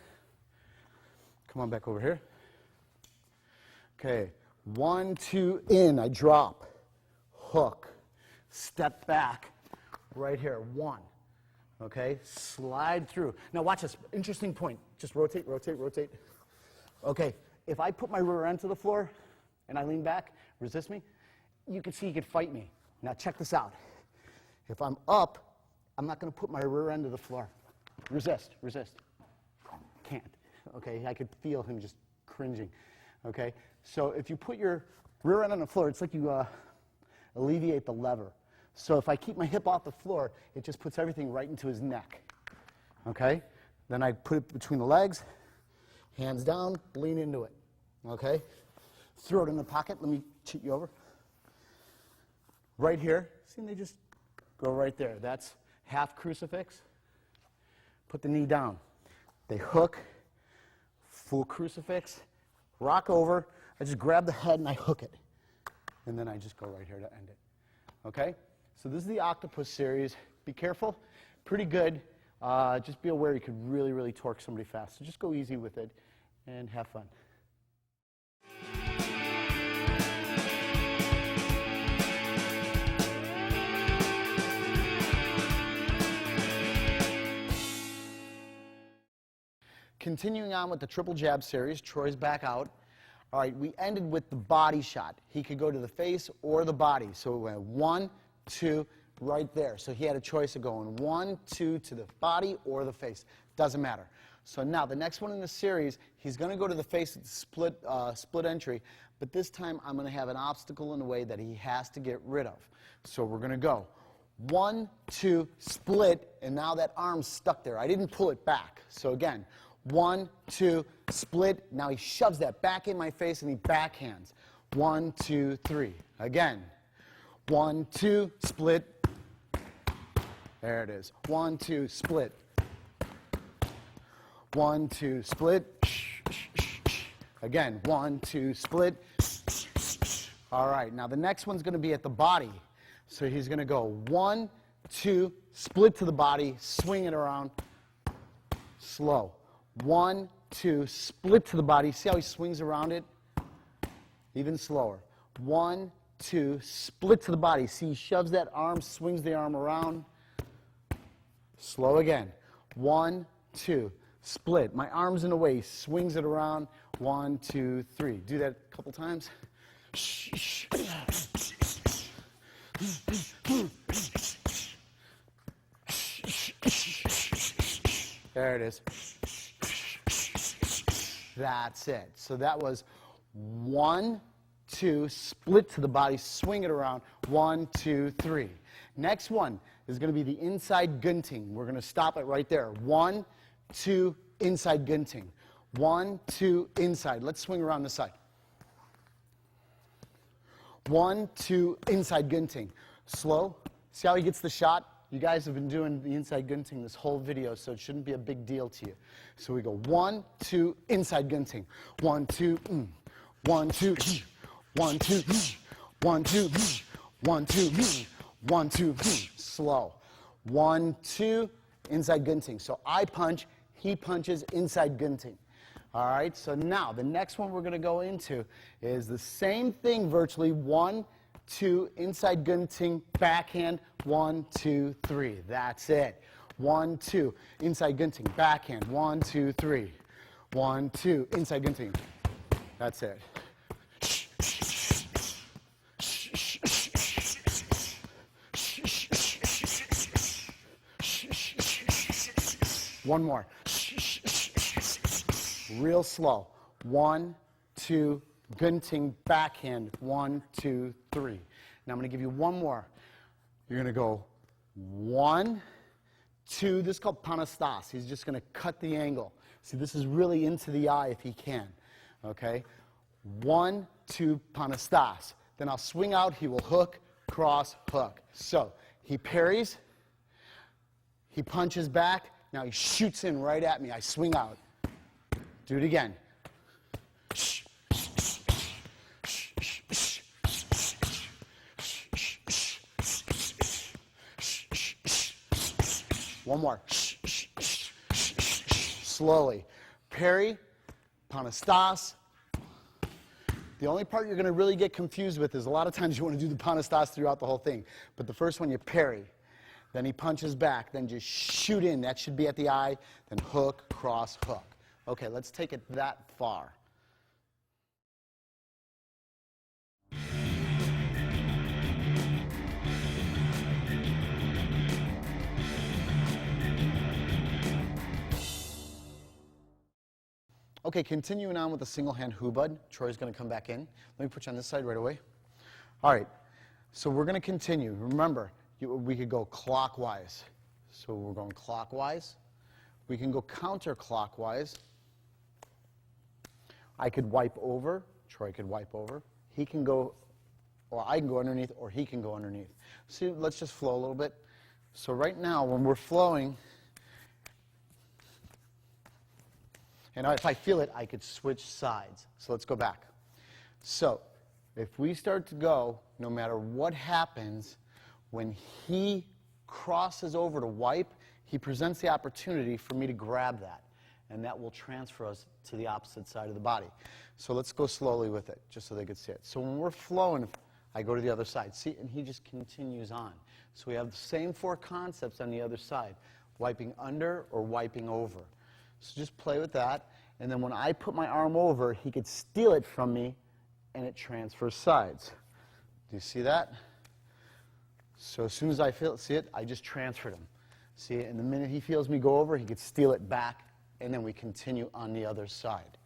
Come on back over here. Okay. 1, 2, in. I drop. Hook. Step back. Right here. 1. Okay? Slide through. Now watch this. Interesting point. Just rotate, rotate, rotate. Okay. If I put my rear end to the floor and I lean back, resist me, you can see you could fight me. Now check this out. If I'm up, I'm not going to put my rear end to the floor. Resist, resist. Can't. Okay? I could feel him just cringing. Okay? So if you put your rear end on the floor, it's like you alleviate the lever. So if I keep my hip off the floor, it just puts everything right into his neck. Okay? Then I put it between the legs, hands down, lean into it. Okay? Throw it in the pocket. Let me cheat you over. Right here. See, they just go right there. That's half crucifix. Put the knee down. They hook, full crucifix, rock over. I just grab the head and I hook it. And then I just go right here to end it. Okay? So this is the octopus series. Be careful. Pretty good. Just be aware you could really, really torque somebody fast. So just go easy with it and have fun. Continuing on with the triple jab series, Troy's back out. All right, we ended with the body shot. He could go to the face or the body. So we went 1, 2, right there. So he had a choice of going 1, 2 to the body or the face. Doesn't matter. So now the next one in the series, he's going to go to the face at the split entry, but this time I'm going to have an obstacle in the way that he has to get rid of. So we're going to go 1, 2, split, and now that arm's stuck there. I didn't pull it back. So again, 1, 2, split. Now he shoves that back in my face and he backhands. 1, 2, 3. Again. 1, 2, split. There it is. 1, 2, split. 1, 2, split. Again. 1, 2, split. All right. Now the next one's going to be at the body. So he's going to go 1, 2, split to the body, swing it around, slow. 1, 2, split to the body. See how he swings around it? Even slower. 1, 2, split to the body. See, he shoves that arm, swings the arm around. Slow again. 1, 2, split. My arm's in the way. He swings it around. 1, 2, 3. Do that a couple times. There it is. That's it. So that was 1, 2, split to the body, swing it around. 1, 2, 3. Next one is going to be the inside gunting. We're going to stop it right there. 1, 2, inside gunting. 1, 2, inside. Let's swing around the side. 1, 2, inside gunting. Slow. See how he gets the shot? You guys have been doing the inside gunting this whole video, so it shouldn't be a big deal to you. So we go 1, 2, inside gunting. 1, 2, 1, 2, 1, 2, 1, 2, 1, 2, 1, 2, slow. 1, 2, inside gunting. So I punch, he punches, inside gunting. All right, so now the next one we're going to go into is the same thing virtually. 1, 2, inside gunting, backhand, 1, 2, 3. That's it. 1, 2. Inside gunting, backhand. 1, 2, 3. 1, 2. Inside gunting. That's it. One more. Real slow. 1, 2, gunting, backhand. 1, 2, 3. Now I'm going to give you one more. You're going to go 1, 2. This is called panastas. He's just going to cut the angle. See, this is really into the eye if he can. Okay? 1, 2, panastas. Then I'll swing out. He will hook, cross, hook. So he parries. He punches back. Now he shoots in right at me. I swing out. Do it again. One more. Slowly. Parry, panastas. The only part you're going to really get confused with is a lot of times you want to do the panastas throughout the whole thing. But the first one you parry. Then he punches back. Then just shoot in. That should be at the eye. Then hook, cross, hook. Okay, let's take it that far. Okay, continuing on with the single hand hubud. Troy's going to come back in. Let me put you on this side right away. All right, so we're going to continue. Remember, we could go clockwise. So we're going clockwise. We can go counterclockwise. I could wipe over. Troy could wipe over. He can go, or I can go underneath, or he can go underneath. See, let's just flow a little bit. So right now, when we're flowing, and if I feel it, I could switch sides. So let's go back. So if we start to go, no matter what happens, when he crosses over to wipe, he presents the opportunity for me to grab that. And that will transfer us to the opposite side of the body. So let's go slowly with it, just so they can see it. So when we're flowing, I go to the other side. See, and he just continues on. So we have the same 4 concepts on the other side, wiping under or wiping over. So just play with that, and then when I put my arm over, he could steal it from me, and it transfers sides. Do you see that? So as soon as I see it, I just transferred him. See, and the minute he feels me go over, he could steal it back, and then we continue on the other side.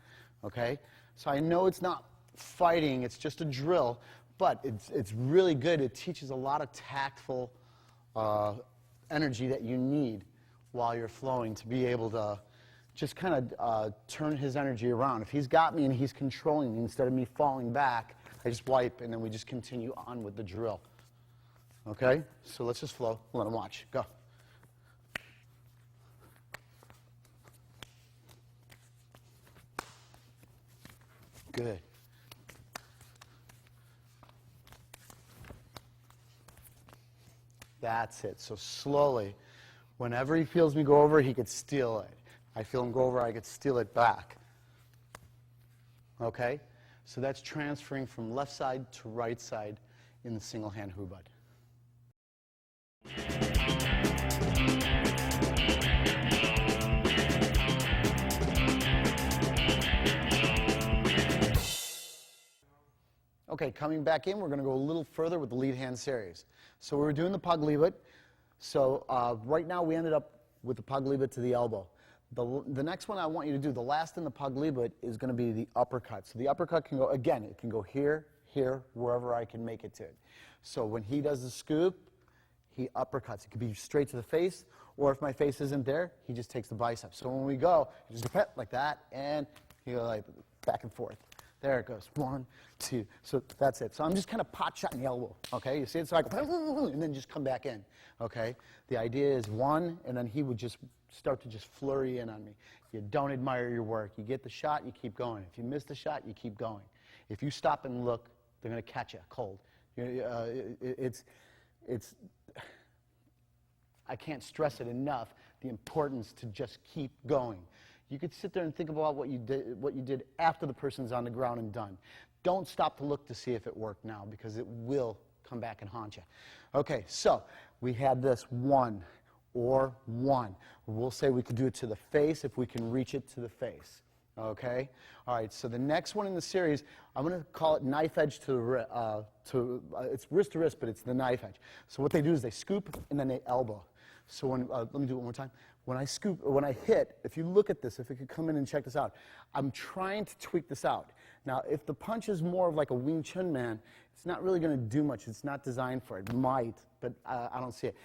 Okay? So I know it's not fighting, it's just a drill, but it's really good. It teaches a lot of tactful energy that you need while you're flowing to be able to just kind of turn his energy around. If he's got me and he's controlling me, instead of me falling back, I just wipe and then we just continue on with the drill. Okay? So let's just flow. Let him watch. Go. Good. That's it. So slowly, whenever he feels me go over, he could steal it. I feel him go over, I could steal it back. Okay? So that's transferring from left side to right side in the single hand hubud. Okay, coming back in, we're going to go a little further with the lead hand series. So we were doing the paglibot. So right now we ended up with the paglibot to the elbow. The next one I want you to do, the last in the paglibot, is going to be the uppercut. So the uppercut can go, again, it can go here, here, wherever I can make it to it. So when he does the scoop, he uppercuts. It could be straight to the face, or if my face isn't there, he just takes the bicep. So when we go, you just go like that, and you go like back and forth. There it goes. 1, 2. So that's it. So I'm just kind of pot shotting the elbow. Okay? You see it? So I go, and then just come back in. Okay? The idea is 1, and then he would just start to just flurry in on me. You don't admire your work. You get the shot, you keep going. If you miss the shot, you keep going. If you stop and look, they're going to catch you cold. I can't stress it enough, the importance to just keep going. You could sit there and think about what you did after the person's on the ground and done. Don't stop to look to see if it worked now, because it will come back and haunt you. Okay, so we had this 1, or 1. We'll say we could do it to the face if we can reach it to the face. Okay? All right, so the next one in the series, I'm going to call it knife edge it's wrist to wrist, but it's the knife edge. So what they do is they scoop and then they elbow. So when, let me do it one more time. When I scoop, or when I hit, if you look at this, if you could come in and check this out, I'm trying to tweak this out. Now, if the punch is more of like a Wing Chun man, it's not really going to do much. It's not designed for it. It might, but I don't see it.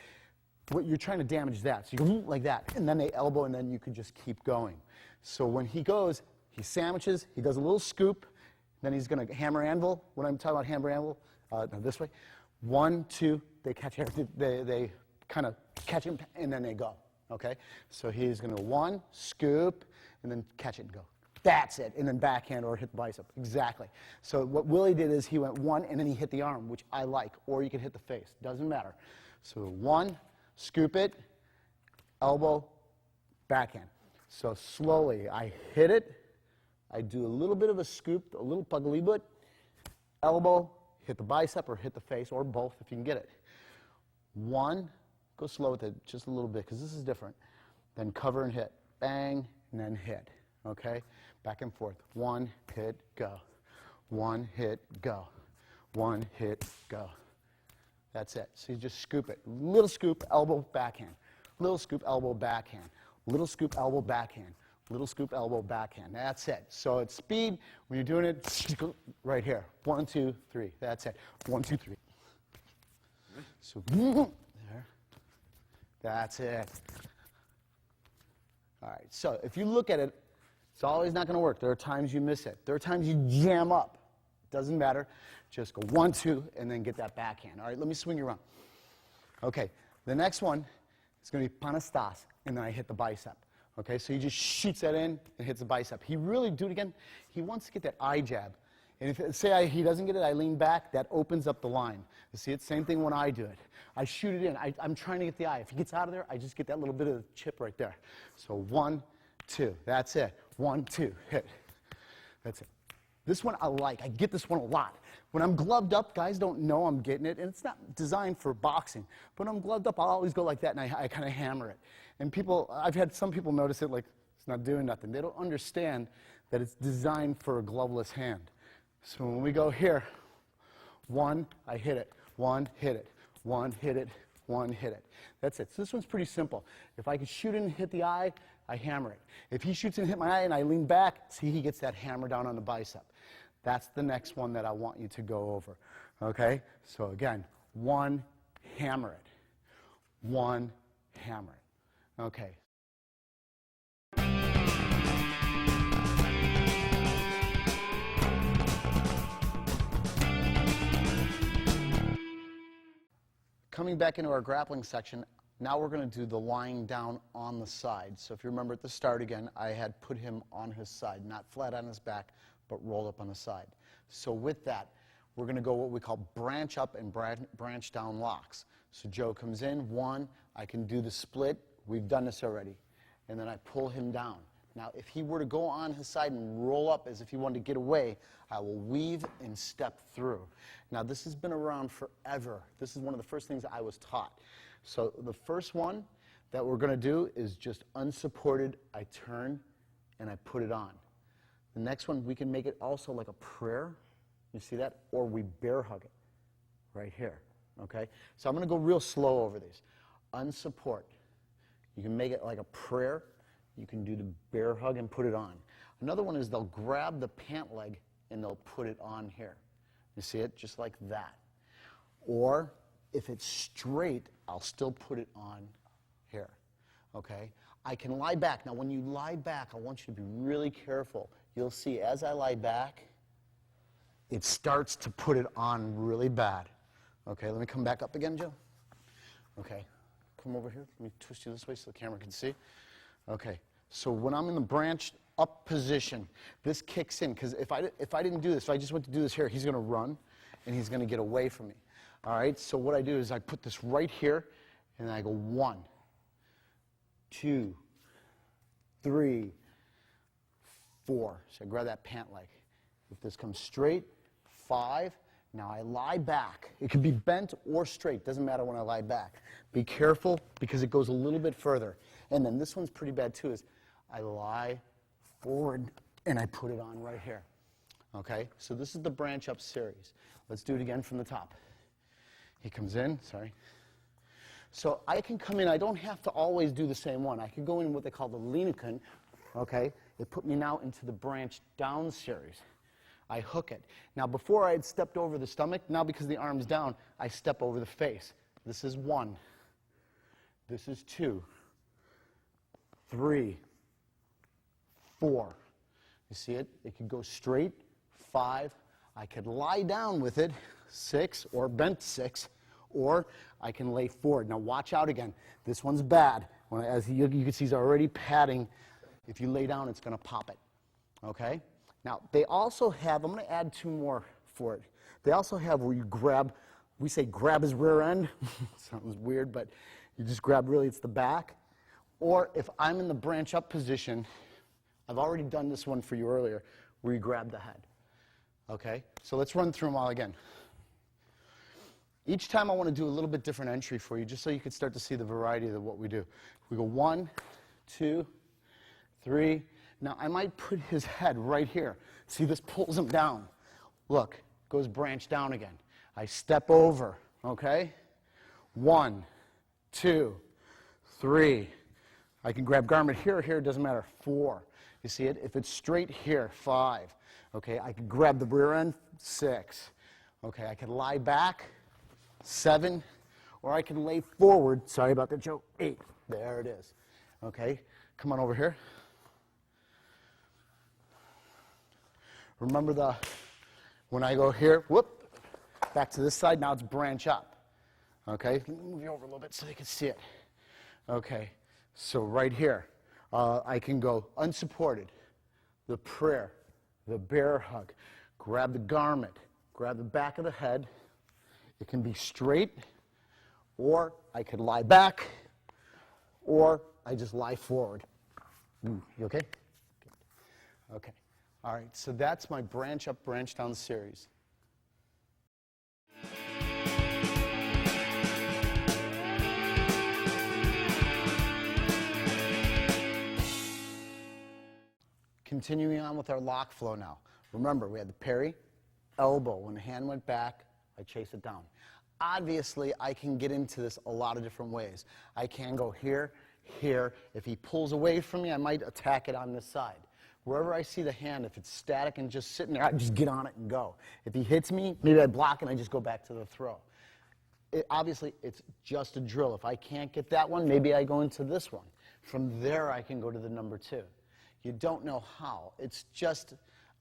What you're trying to damage that. So you go like that, and then they elbow, and then you can just keep going. So when he goes, he sandwiches, he does a little scoop, then he's going to hammer anvil. When I'm talking about hammer anvil, no, this way. 1, 2, they catch they kind of catch him, and then they go. Okay? So he's going to 1, scoop, and then catch it and go. That's it. And then backhand or hit the bicep. Exactly. So what Willie did is he went 1, and then he hit the arm, which I like. Or you can hit the face. Doesn't matter. So 1, scoop it, elbow, backhand. So slowly, I hit it. I do a little bit of a scoop, a little pagalibut, elbow, hit the bicep or hit the face, or both if you can get it. 1, go slow with it just a little bit because this is different. Then cover and hit. Bang, and then hit. Okay? Back and forth. 1, hit, go. 1, hit, go. 1, hit, go. That's it. So you just scoop it. Little scoop, elbow, backhand. Little scoop, elbow, backhand. Little scoop, elbow, backhand. Little scoop, elbow, backhand. That's it. So it's speed. When you're doing it, right here. 1, 2, 3. That's it. 1, 2, 3. So there. That's it. All right. So if you look at it, it's always not going to work. There are times you miss it. There are times you jam up. Doesn't matter. Just go 1, 2, and then get that backhand. All right, let me swing you around. Okay, the next one is going to be panastas, and then I hit the bicep. Okay, so he just shoots that in and hits the bicep. He really, do it again, he wants to get that eye jab. And if, say he doesn't get it, I lean back, that opens up the line. You see it? Same thing when I do it. I shoot it in. I'm trying to get the eye. If he gets out of there, I just get that little bit of chip right there. So 1, 2, that's it. 1, 2, hit. That's it. This one I like. I get this one a lot. When I'm gloved up, guys don't know I'm getting it, and it's not designed for boxing. But when I'm gloved up, I'll always go like that, and I kind of hammer it. And people, I've had some people notice it like it's not doing nothing. They don't understand that it's designed for a gloveless hand. So when we go here, 1, I hit it. 1, hit it. 1, hit it. 1, hit it. That's it. So this one's pretty simple. If I can shoot and hit the eye, I hammer it. If he shoots and hit my eye and I lean back, see, he gets that hammer down on the bicep. That's the next one that I want you to go over. Okay? So again, 1, hammer it. 1, hammer it. Okay. Coming back into our grappling section, now we're going to do the lying down on the side. So if you remember at the start again, I had put him on his side, not flat on his back, but rolled up on the side. So with that, we're going to go what we call branch up and branch down locks. So Joe comes in, 1, I can do the split. We've done this already. And then I pull him down. Now, if he were to go on his side and roll up as if he wanted to get away, I will weave and step through. Now, this has been around forever. This is one of the first things I was taught. So the first one that we're going to do is just unsupported. I turn and I put it on. The next one, we can make it also like a prayer. You see that? Or we bear hug it right here. Okay? So I'm going to go real slow over these. Unsupport. You can make it like a prayer. You can do the bear hug and put it on. Another one is they'll grab the pant leg and they'll put it on here. You see it? Just like that. Or if it's straight, I'll still put it on here. Okay? I can lie back. Now, when you lie back, I want you to be really careful. You'll see as I lie back, it starts to put it on really bad. Okay, let me come back up again, Joe. Okay, come over here. Let me twist you this way so the camera can see. Okay, so when I'm in the branched up position, this kicks in, because if I didn't do this, if I just went to do this here, he's going to run, and he's going to get away from me. All right, so what I do is I put this right here, and I go 1, 2, 3, 4. So I grab that pant leg. If this comes straight, 5. Now I lie back. It can be bent or straight. Doesn't matter when I lie back. Be careful because it goes a little bit further. And then this one's pretty bad too, is I lie forward and I put it on right here. Okay? So this is the branch up series. Let's do it again from the top. He comes in, sorry. So I can come in, I don't have to always do the same one. I could go in what they call the Linekan, okay? It put me now into the branch down series. I hook it. Now before I had stepped over the stomach, now because the arm's down, I step over the face. This is 1. This is 2. 3. 4. You see it? It could go straight. 5. I could lie down with it. 6 or bent 6. Or I can lay forward. Now watch out again. This one's bad. As you can see, he's already padding. If you lay down, it's going to pop it. Okay? Now, they also have, I'm going to add 2 more for it. They also have where you grab, we say grab his rear end. Sounds weird, but you just grab, really, it's the back. Or if I'm in the branch up position, I've already done this one for you earlier, where you grab the head. Okay? So let's run through them all again. Each time I want to do a little bit different entry for you, just so you can start to see the variety of what we do. We go 1, 2, 3. Now, I might put his head right here. See, this pulls him down. Look, goes branch down again. I step over, okay? 1, 2, 3. I can grab garment here or here, it doesn't matter. 4. You see it? If it's straight here, 5. Okay, I can grab the rear end, 6. Okay, I can lie back, 7. Or I can lay forward, sorry about the joke, 8. There it is. Okay, come on over here. Remember when I go here, whoop, back to this side, now it's branch up. Okay, let me move you over a little bit so they can see it. Okay, so right here, I can go unsupported, the prayer, the bear hug, grab the garment, grab the back of the head. It can be straight, or I could lie back, or I just lie forward. You okay? Good. Okay. All right, so that's my branch up, branch down series. Continuing on with our lock flow now. Remember, we had the parry, elbow. When the hand went back, I chase it down. Obviously, I can get into this a lot of different ways. I can go here, here. If he pulls away from me, I might attack it on this side. Wherever I see the hand, if it's static and just sitting there, I just get on it and go. If he hits me, maybe I block and I just go back to the throw. Obviously, it's just a drill. If I can't get that one, maybe I go into this one. From there, I can go to the number 2. You don't know how. It's just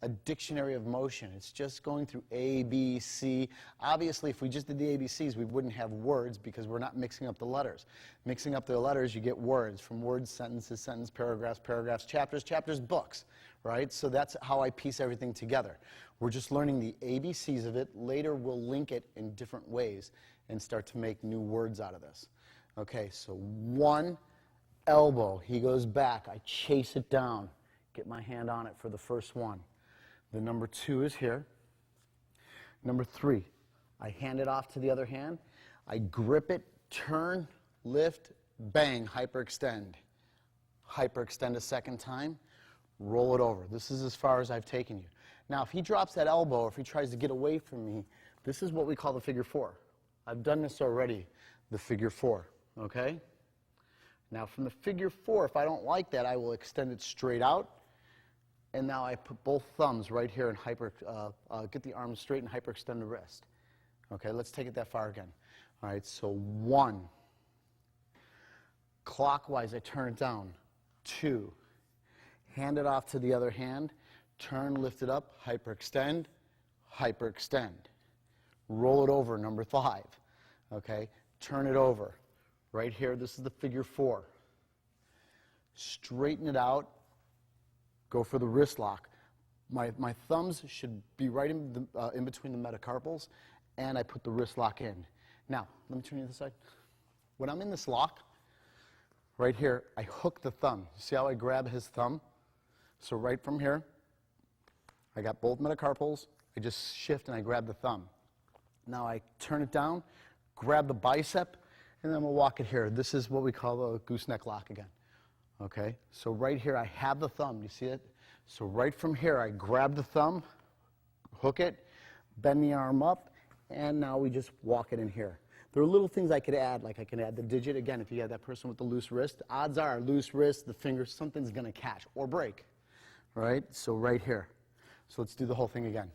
a dictionary of motion. It's just going through A, B, C. Obviously, if we just did the ABCs, we wouldn't have words because we're not mixing up the letters. Mixing up the letters, you get words. From words, sentences, sentence, paragraphs, paragraphs, chapters, chapters, books, right? So that's how I piece everything together. We're just learning the ABCs of it. Later, we'll link it in different ways and start to make new words out of this. Okay, so 1, elbow. He goes back. I chase it down. Get my hand on it for the first one. The number 2 is here. Number 3, I hand it off to the other hand. I grip it, turn, lift, bang, hyperextend. Hyperextend a second time, roll it over. This is as far as I've taken you. Now, if he drops that elbow, or if he tries to get away from me, this is what we call the figure 4. I've done this already, the figure 4, okay? Now, from the figure 4, if I don't like that, I will extend it straight out. And now I put both thumbs right here and get the arms straight and hyperextend the wrist. Okay, let's take it that far again. All right, so 1. Clockwise, I turn it down. 2. Hand it off to the other hand. Turn, lift it up, hyperextend, hyperextend. Roll it over, number 5. Okay, turn it over. Right here, this is the figure 4. Straighten it out. Go for the wrist lock. My thumbs should be right in between the metacarpals, and I put the wrist lock in. Now, let me turn you to the side. When I'm in this lock, right here, I hook the thumb. See how I grab his thumb? So right from here, I got both metacarpals. I just shift and I grab the thumb. Now I turn it down, grab the bicep, and then we'll walk it here. This is what we call a gooseneck lock again. Okay, so right here I have the thumb. You see it? So right from here I grab the thumb, hook it, bend the arm up, and now we just walk it in here. There are little things I could add, like I can add the digit. Again, if you have that person with the loose wrist, odds are loose wrist, the fingers, something's going to catch or break. Right? So right here. So let's do the whole thing again.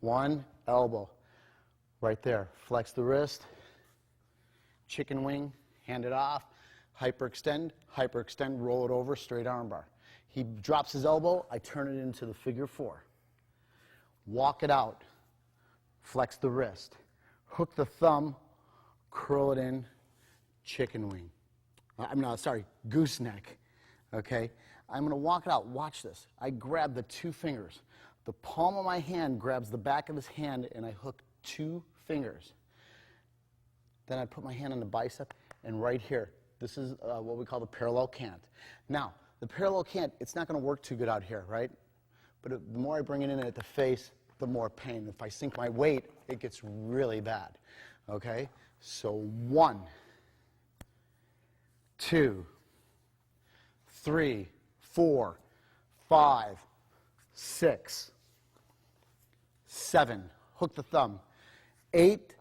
One, elbow. Right there. Flex the wrist. Chicken wing. Hand it off. Hyperextend. Hyperextend. Roll it over. Straight armbar. He drops his elbow. I turn it into the figure four. Walk it out. Flex the wrist. Hook the thumb. Curl it in. Chicken wing. Gooseneck. Okay? I'm going to walk it out. Watch this. I grab the two fingers. The palm of my hand grabs the back of his hand, and I hook two fingers. Then I put my hand on the bicep, and right here, this is what we call the parallel cant. Now, the parallel cant, it's not going to work too good out here, right? But the more I bring it in at the face, the more pain. If I sink my weight, it gets really bad. Okay? So 1, 2, 3, 4, 5, 6, 7. Hook the thumb. 8,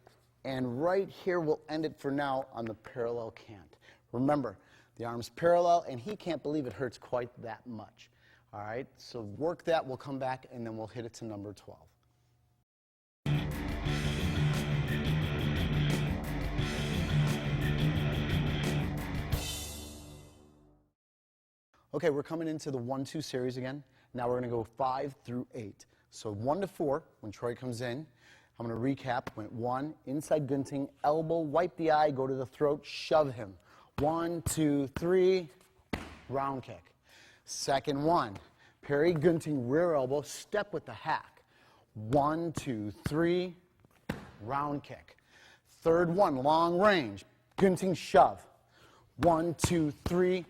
and right here we'll end it for now on the parallel cant. Remember, the arm's parallel, and he can't believe it hurts quite that much. All right, so work that. We'll come back, and then we'll hit it to number 12. Okay, we're coming into the 1-2 series again. Now we're going to go 5 through 8. So 1 to 4, when Troy comes in, I'm going to recap. Went 1, inside gunting, elbow, wipe the eye, go to the throat, shove him. 1, 2, 3, round kick. Second one, parry, gunting, rear elbow, step with the hack. 1, 2, 3, round kick. Third one, long range, gunting, shove. 1, 2, 3,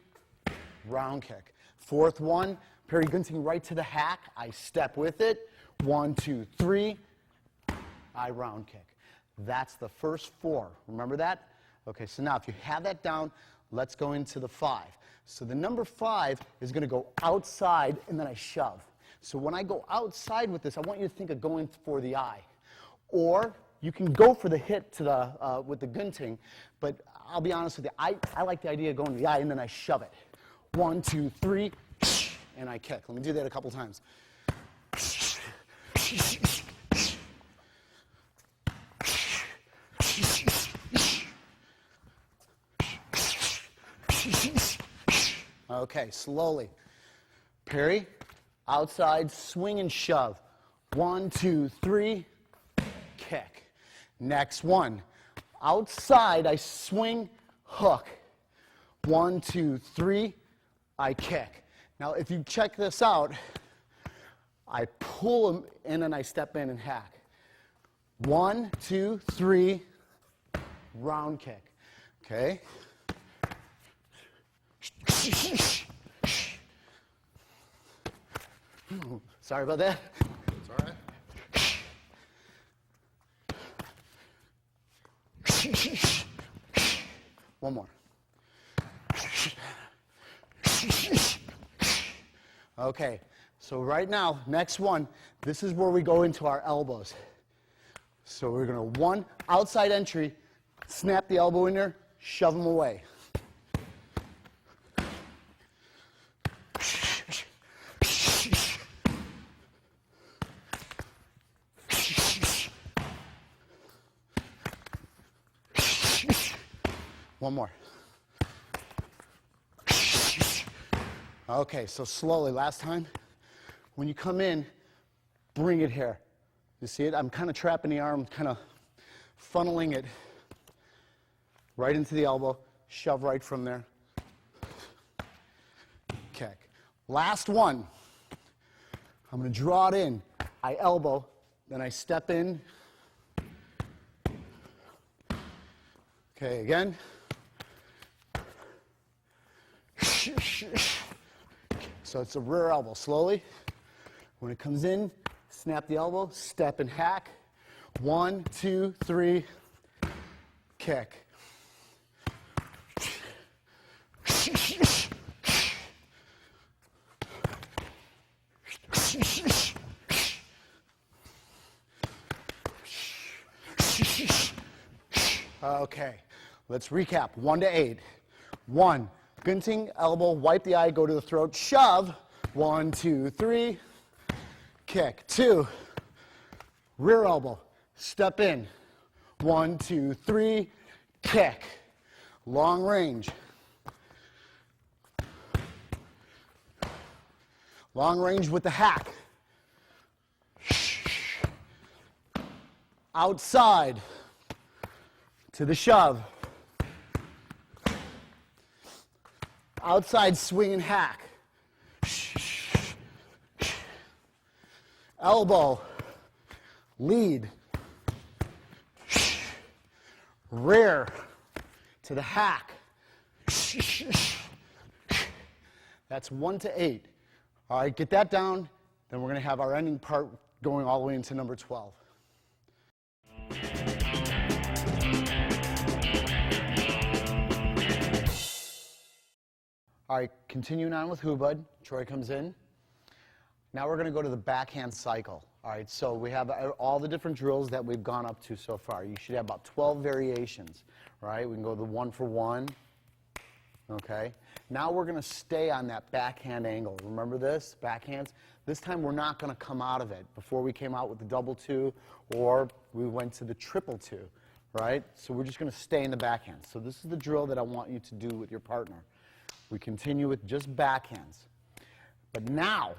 round kick. Fourth one, parry, gunting, right to the hack. I step with it. 1, 2, 3, I round kick. That's the first 4. Remember that? Okay, so now if you have that down, let's go into the 5. So the number 5 is going to go outside, and then I shove. So when I go outside with this, I want you to think of going for the eye. Or you can go for the hit to the, with the gunting, but I'll be honest with you, I like the idea of going to the eye, and then I shove it. 1, 2, 3, and I kick. Let me do that a couple times. Okay, slowly. Parry, outside, swing and shove. 1, 2, 3, kick. Next one. Outside, I swing, hook. 1, 2, 3, I kick. Now, if you check this out, I pull him in and I step in and hack. 1, 2, 3, round kick. Okay? Sorry about that.
It's all right.
One more. Okay, so right now, next one, this is where we go into our elbows. So we're going to, 1, outside entry, snap the elbow in there, shove them away. One more. Okay, so slowly, last time. When you come in, bring it here. You see it? I'm kind of trapping the arm, kind of funneling it right into the elbow, shove right from there. Kick. Last one. I'm going to draw it in. I elbow, then I step in. Okay, again. So it's a rear elbow, slowly. When it comes in, snap the elbow, step and hack. 1, 2, 3, kick. Okay, let's recap. 1 to 8. 1, gunting, elbow, wipe the eye, go to the throat, shove. 1, 2, 3, kick. 2, rear elbow, step in. 1, 2, 3, kick. Long range. Long range with the hack. Outside to the shove. Outside swing and hack. Elbow, lead. Rear to the hack. That's 1 to 8. All right, get that down. Then we're going to have our ending part going all the way into number 12. All right, continuing on with Hubud. Troy comes in. Now we're going to go to the backhand cycle. All right, so we have all the different drills that we've gone up to so far. You should have about 12 variations, right? We can go the 1 for 1. Okay. Now we're going to stay on that backhand angle. Remember this? Backhands. This time we're not going to come out of it. Before we came out with the double 2, or we went to the triple 2, right? So we're just going to stay in the backhand. So this is the drill that I want you to do with your partner. We continue with just backhands. But now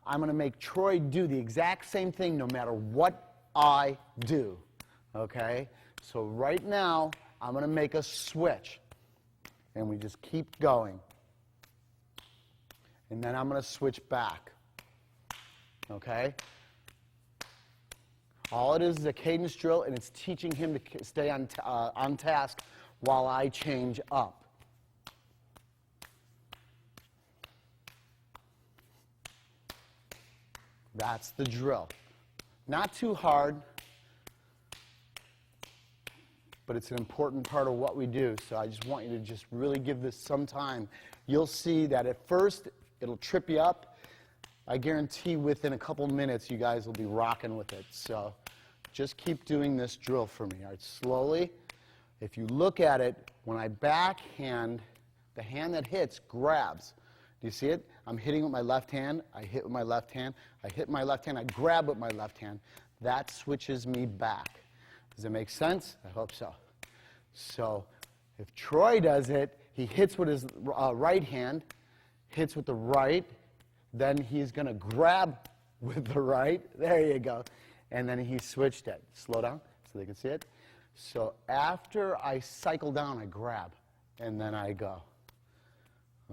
I'm going to make Troy do the exact same thing no matter what I do. Okay? So right now I'm going to make a switch. And we just keep going. And then I'm going to switch back. Okay? All it is a cadence drill, and it's teaching him to stay on task while I change up. That's the drill. Not too hard, but it's an important part of what we do, so I just want you to just really give this some time. You'll see that at first it'll trip you up. I guarantee within a couple minutes you guys will be rocking with it. So just keep doing this drill for me. All right, slowly. If you look at it, when I backhand, the hand that hits grabs. Do you see it? I'm hitting with my left hand, I hit with my left hand, I hit my left hand, I grab with my left hand. That switches me back. Does it make sense? I hope so. So if Troy does it, he hits with his right hand, hits with the right, then he's going to grab with the right. There you go. And then he switched it. Slow down so they can see it. So after I cycle down, I grab, and then I go.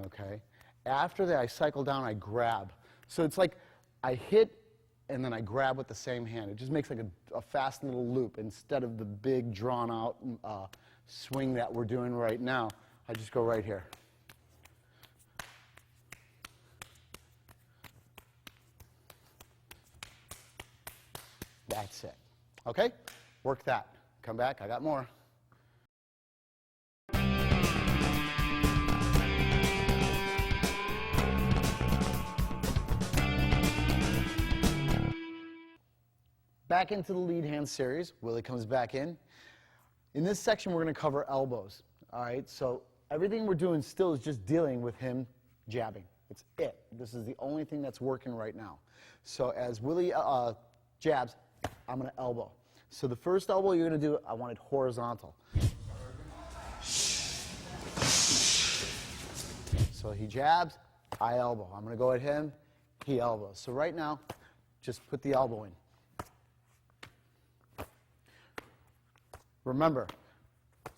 Okay? After that, I cycle down, I grab. So it's like I hit, and then I grab with the same hand. It just makes like a fast little loop instead of the big drawn-out swing that we're doing right now. I just go right here. That's it. Okay? Work that. Come back. I got more. Back into the lead hand series. Willie comes back in. In this section, we're going to cover elbows. All right? So everything we're doing still is just dealing with him jabbing. It's it. This is the only thing that's working right now. So as Willie jabs, I'm going to elbow. So the first elbow you're going to do, I want it horizontal. So he jabs, I elbow. I'm going to go at him, he elbows. So right now, just put the elbow in. Remember,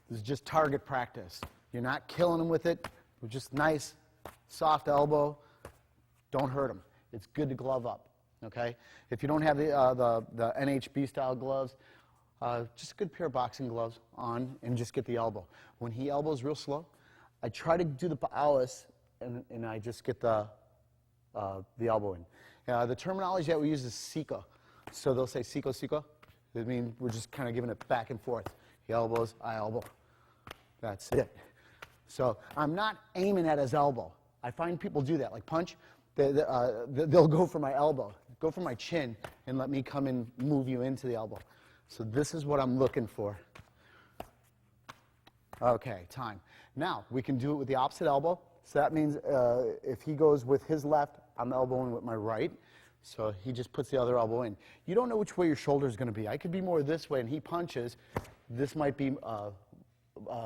this is just target practice. You're not killing him with it. We're just nice, soft elbow. Don't hurt him. It's good to glove up. Okay? If you don't have the NHB style gloves, just a good pair of boxing gloves on and just get the elbow. When he elbows real slow, I try to do the pa'awas and I just get the elbow in. The terminology that we use is siko. So they'll say siko, siko. I mean, we're just kind of giving it back and forth. He elbows, I elbow. That's it. So I'm not aiming at his elbow. I find people do that, like punch. They'll go for my elbow, go for my chin, and let me come and move you into the elbow. So this is what I'm looking for. Okay, time. Now, we can do it with the opposite elbow. So that means if he goes with his left, I'm elbowing with my right. So he just puts the other elbow in. You don't know which way your shoulder is going to be. I could be more this way, and he punches. This might be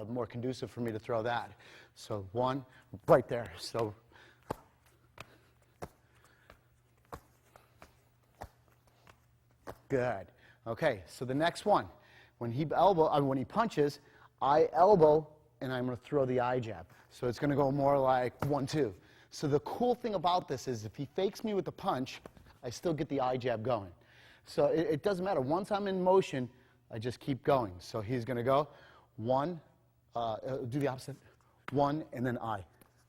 more conducive for me to throw that. So one, right there. So good. Okay, so the next one, when he punches, I elbow, and I'm going to throw the eye jab. So it's going to go more like 1-2. So the cool thing about this is if he fakes me with the punch, I still get the eye jab going. So it doesn't matter. Once I'm in motion, I just keep going. So he's going to go 1, do the opposite, 1, and then eye.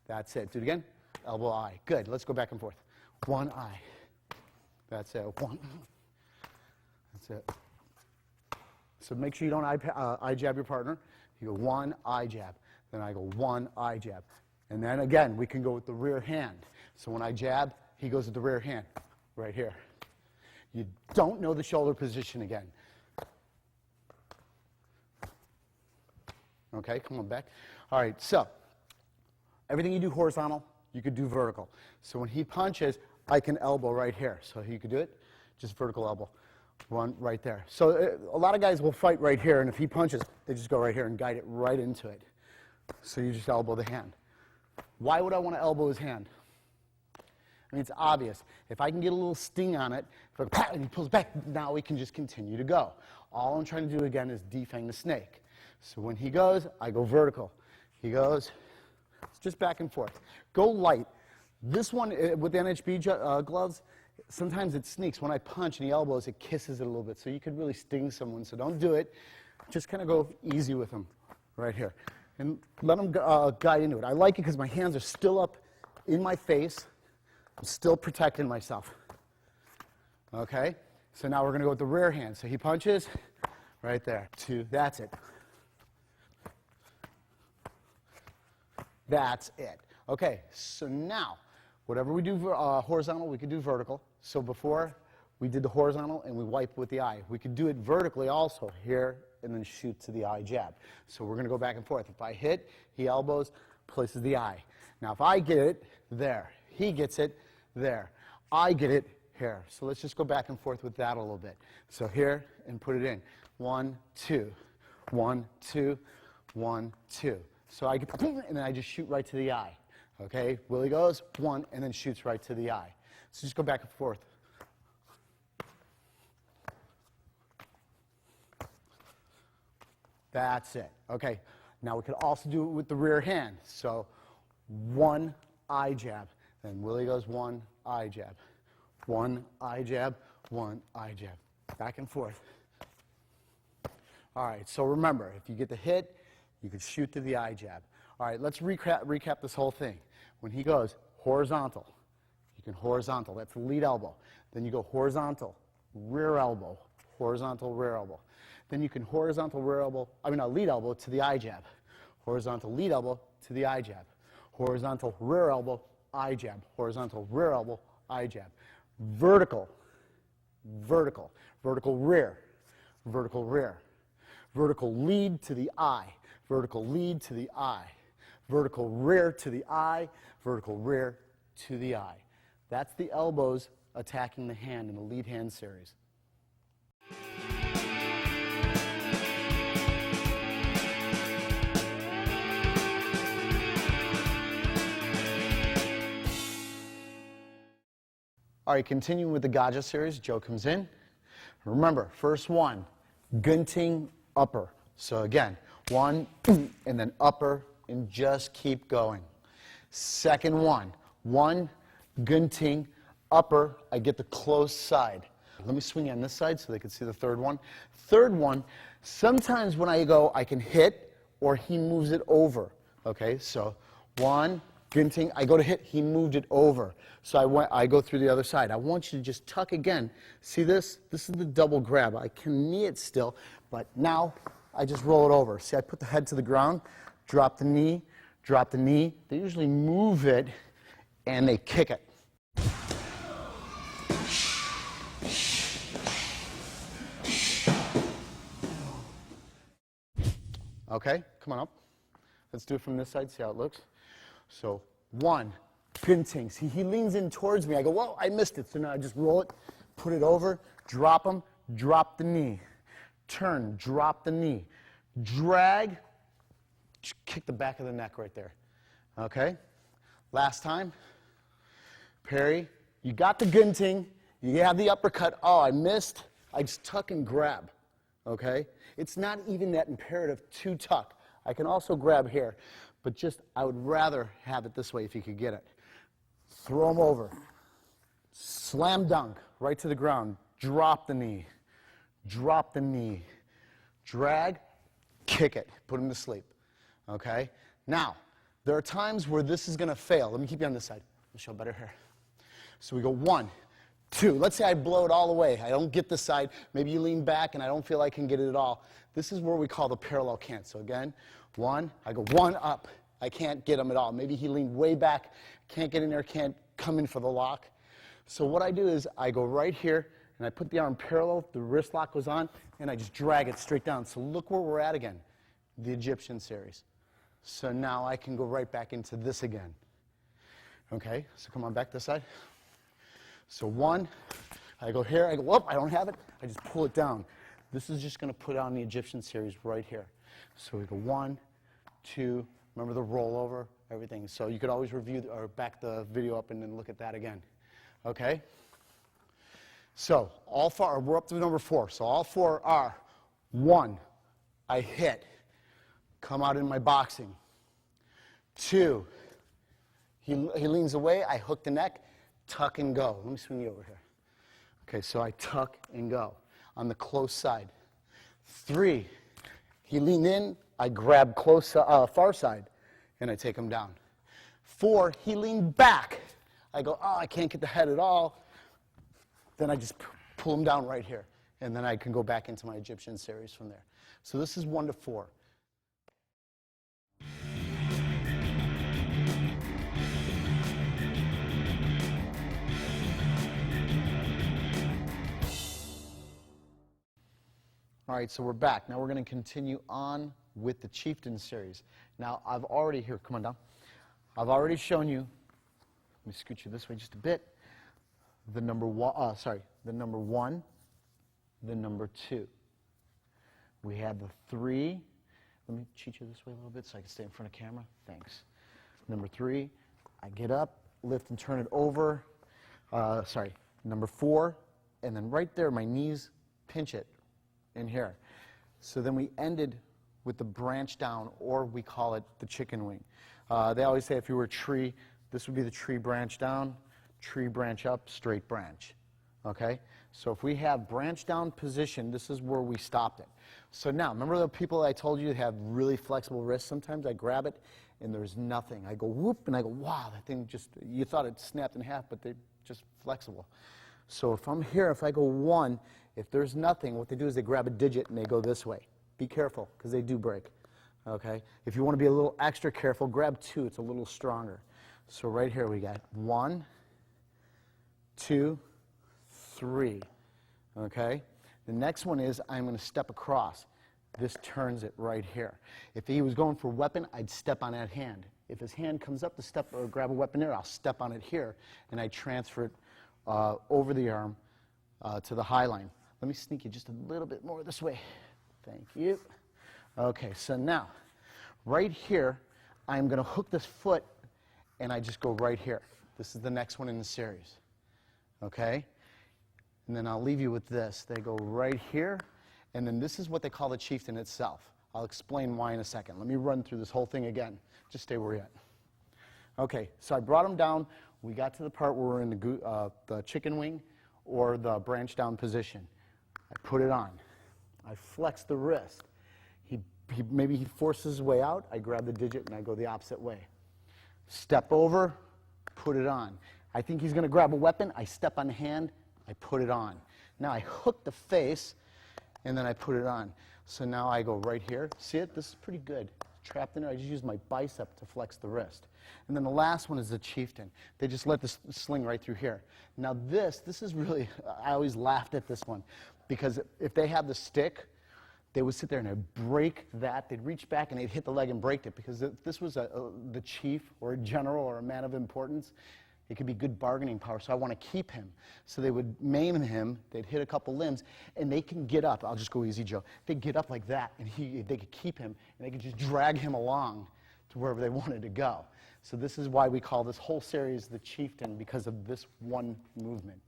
That's it. Do it again. Elbow, eye. Good. Let's go back and forth. 1, eye. That's it. 1. That's it. So make sure you don't eye jab your partner. You go 1, eye jab. Then I go 1, eye jab. And then again, we can go with the rear hand. So when I jab, he goes with the rear hand, right here. You don't know the shoulder position again. Okay, come on back. All right, so everything you do horizontal, you could do vertical. So when he punches, I can elbow right here. So you could do it, just vertical elbow. 1 right there. So a lot of guys will fight right here, and if he punches, they just go right here and guide it right into it. So you just elbow the hand. Why would I want to elbow his hand? I mean, it's obvious. If I can get a little sting on it, and he pulls back, now we can just continue to go. All I'm trying to do again is defang the snake. So when he goes, I go vertical. He goes, it's just back and forth. Go light. This one, with the NHB gloves, sometimes it sneaks. When I punch and he elbows, it kisses it a little bit. So you could really sting someone. So don't do it. Just kind of go easy with him right here. And let him guide into it. I like it because my hands are still up in my face. I'm still protecting myself. Okay? So now we're going to go with the rear hand. So he punches right there. 2. That's it. That's it. Okay, so now, whatever we do horizontal, we could do vertical. So before, we did the horizontal and we wipe with the eye. We could do it vertically also, here, and then shoot to the eye jab. So we're going to go back and forth. If I hit, he elbows, places the eye. Now if I get it, there. He gets it, there. I get it, here. So let's just go back and forth with that a little bit. So here, and put it in. 1, 2. 1, 2. 1, 2. So I get, and then I just shoot right to the eye. Okay, Willie goes, 1, and then shoots right to the eye. So just go back and forth. That's it. Okay, now we could also do it with the rear hand. So 1 eye jab, then Willie goes 1 eye jab. 1 eye jab, 1 eye jab. Back and forth. All right, so remember, if you get the hit, you can shoot to the eye jab. All right, let's recap this whole thing. When he goes horizontal, you can horizontal. That's the lead elbow. Then you go horizontal, rear elbow, horizontal, rear elbow. Then you can horizontal rear elbow, lead elbow to the eye jab. Horizontal lead elbow to the eye jab. Horizontal rear elbow, eye jab. Horizontal rear elbow, eye jab. Vertical, vertical, vertical rear, vertical rear. Vertical lead to the eye. Vertical lead to the eye. Vertical rear to the eye. Vertical rear to the eye. That's the elbows attacking the hand in the lead hand series. All right, continuing with the Gaja series, Joe comes in. Remember, first one, gunting upper. So again, 1, and then upper, and just keep going. Second one, 1, gunting upper, I get the close side. Let me swing on this side so they can see the third one. Third one, sometimes when I go, I can hit, or he moves it over. Okay, so 1, ginting, I go to hit, he moved it over. So I go through the other side. I want you to just tuck again. See this? This is the double grab. I can knee it still, but now I just roll it over. See, I put the head to the ground, drop the knee, drop the knee. They usually move it, and they kick it. Okay, come on up. Let's do it from this side, see how it looks. So, 1, ginting. See, he leans in towards me. I go, whoa, I missed it. So now I just roll it, put it over, drop him, drop the knee. Turn, drop the knee. Drag, kick the back of the neck right there. Okay? Last time. Parry. You got the ginting. You have the uppercut. Oh, I missed. I just tuck and grab. Okay? It's not even that imperative to tuck. I can also grab here, but just I would rather have it this way if you could get it. Throw them over. Slam dunk right to the ground. Drop the knee. Drop the knee. Drag, kick it. Put him to sleep. Okay? Now, there are times where this is going to fail. Let me keep you on this side. I'll show better here. So we go 1, 2. Let's say I blow it all the way. I don't get this side. Maybe you lean back and I don't feel I can get it at all. This is where we call the parallel cant. So again, 1, I go 1 up. I can't get him at all. Maybe he leaned way back, can't get in there, can't come in for the lock. So what I do is I go right here and I put the arm parallel, the wrist lock goes on, and I just drag it straight down. So look where we're at again, the Egyptian series. So now I can go right back into this again. Okay, so come on back this side. So 1, I go here, I go, whoop, I don't have it. I just pull it down. This is just going to put on the Egyptian series right here. So we go 1, 2, remember the rollover, everything. So you could always review or back the video up and then look at that again. Okay? So all 4, we're up to number 4. So all 4 are 1, I hit, come out in my boxing. 2, he leans away, I hook the neck, tuck and go. Let me swing you over here. Okay, so I tuck and go on the close side. 3, he leaned in, I grab close, far side, and I take him down. 4, he leaned back. I go, oh, I can't get the head at all. Then I just pull him down right here, and then I can go back into my Egyptian series from there. So this is 1 to 4. All right, so we're back. Now we're going to continue on with the Chieftain series. Now I've already, here, come on down. I've already shown you, let me scoot you this way just a bit, the number 1, the number 1, the number 2. We had the 3, let me cheat you this way a little bit so I can stay in front of camera. Thanks. Number 3, I get up, lift and turn it over. Number 4, and then right there, my knees pinch it in here. So then we ended with the branch down, or we call it the chicken wing. They always say if you were a tree, this would be the tree branch down, tree branch up, straight branch. Okay? So if we have branch down position, this is where we stopped it. So now, remember the people I told you have really flexible wrists? Sometimes I grab it and there's nothing. I go whoop and I go, wow, that thing just, you thought it snapped in half, but they're just flexible. So if I'm here, if I go 1, if there's nothing, what they do is they grab a digit and they go this way. Be careful, because they do break. Okay? If you want to be a little extra careful, grab 2. It's a little stronger. So right here we got 1, 2, 3. Okay? The next one is I'm going to step across. This turns it right here. If he was going for a weapon, I'd step on that hand. If his hand comes up to step or grab a weapon there, I'll step on it here, and I transfer it over the arm to the high line. Let me sneak you just a little bit more this way. Thank you. Okay, so now, right here, I'm going to hook this foot, and I just go right here. This is the next one in the series. Okay? And then I'll leave you with this. They go right here, and then this is what they call the chieftain itself. I'll explain why in a second. Let me run through this whole thing again. Just stay where you're at. Okay, so I brought him down. We got to the part where we're in the chicken wing or the branch down position. I put it on. I flex the wrist. Maybe he forces his way out. I grab the digit and I go the opposite way. Step over, put it on. I think he's going to grab a weapon. I step on the hand, I put it on. Now I hook the face, and then I put it on. So now I go right here. See it? This is pretty good. Trapped in there. I just use my bicep to flex the wrist. And then the last one is the chieftain. They just let this sling right through here. Now this is really, I always laughed at this one, because if they have the stick, they would sit there and they'd break that. They'd reach back and they'd hit the leg and break it, because if this was the chief or a general or a man of importance, it could be good bargaining power, so I want to keep him. So they would maim him, they'd hit a couple limbs, and they can get up. I'll just go easy, Joe. They'd get up like that, and they could keep him, and they could just drag him along to wherever they wanted to go. So this is why we call this whole series the chieftain, because of this one movement.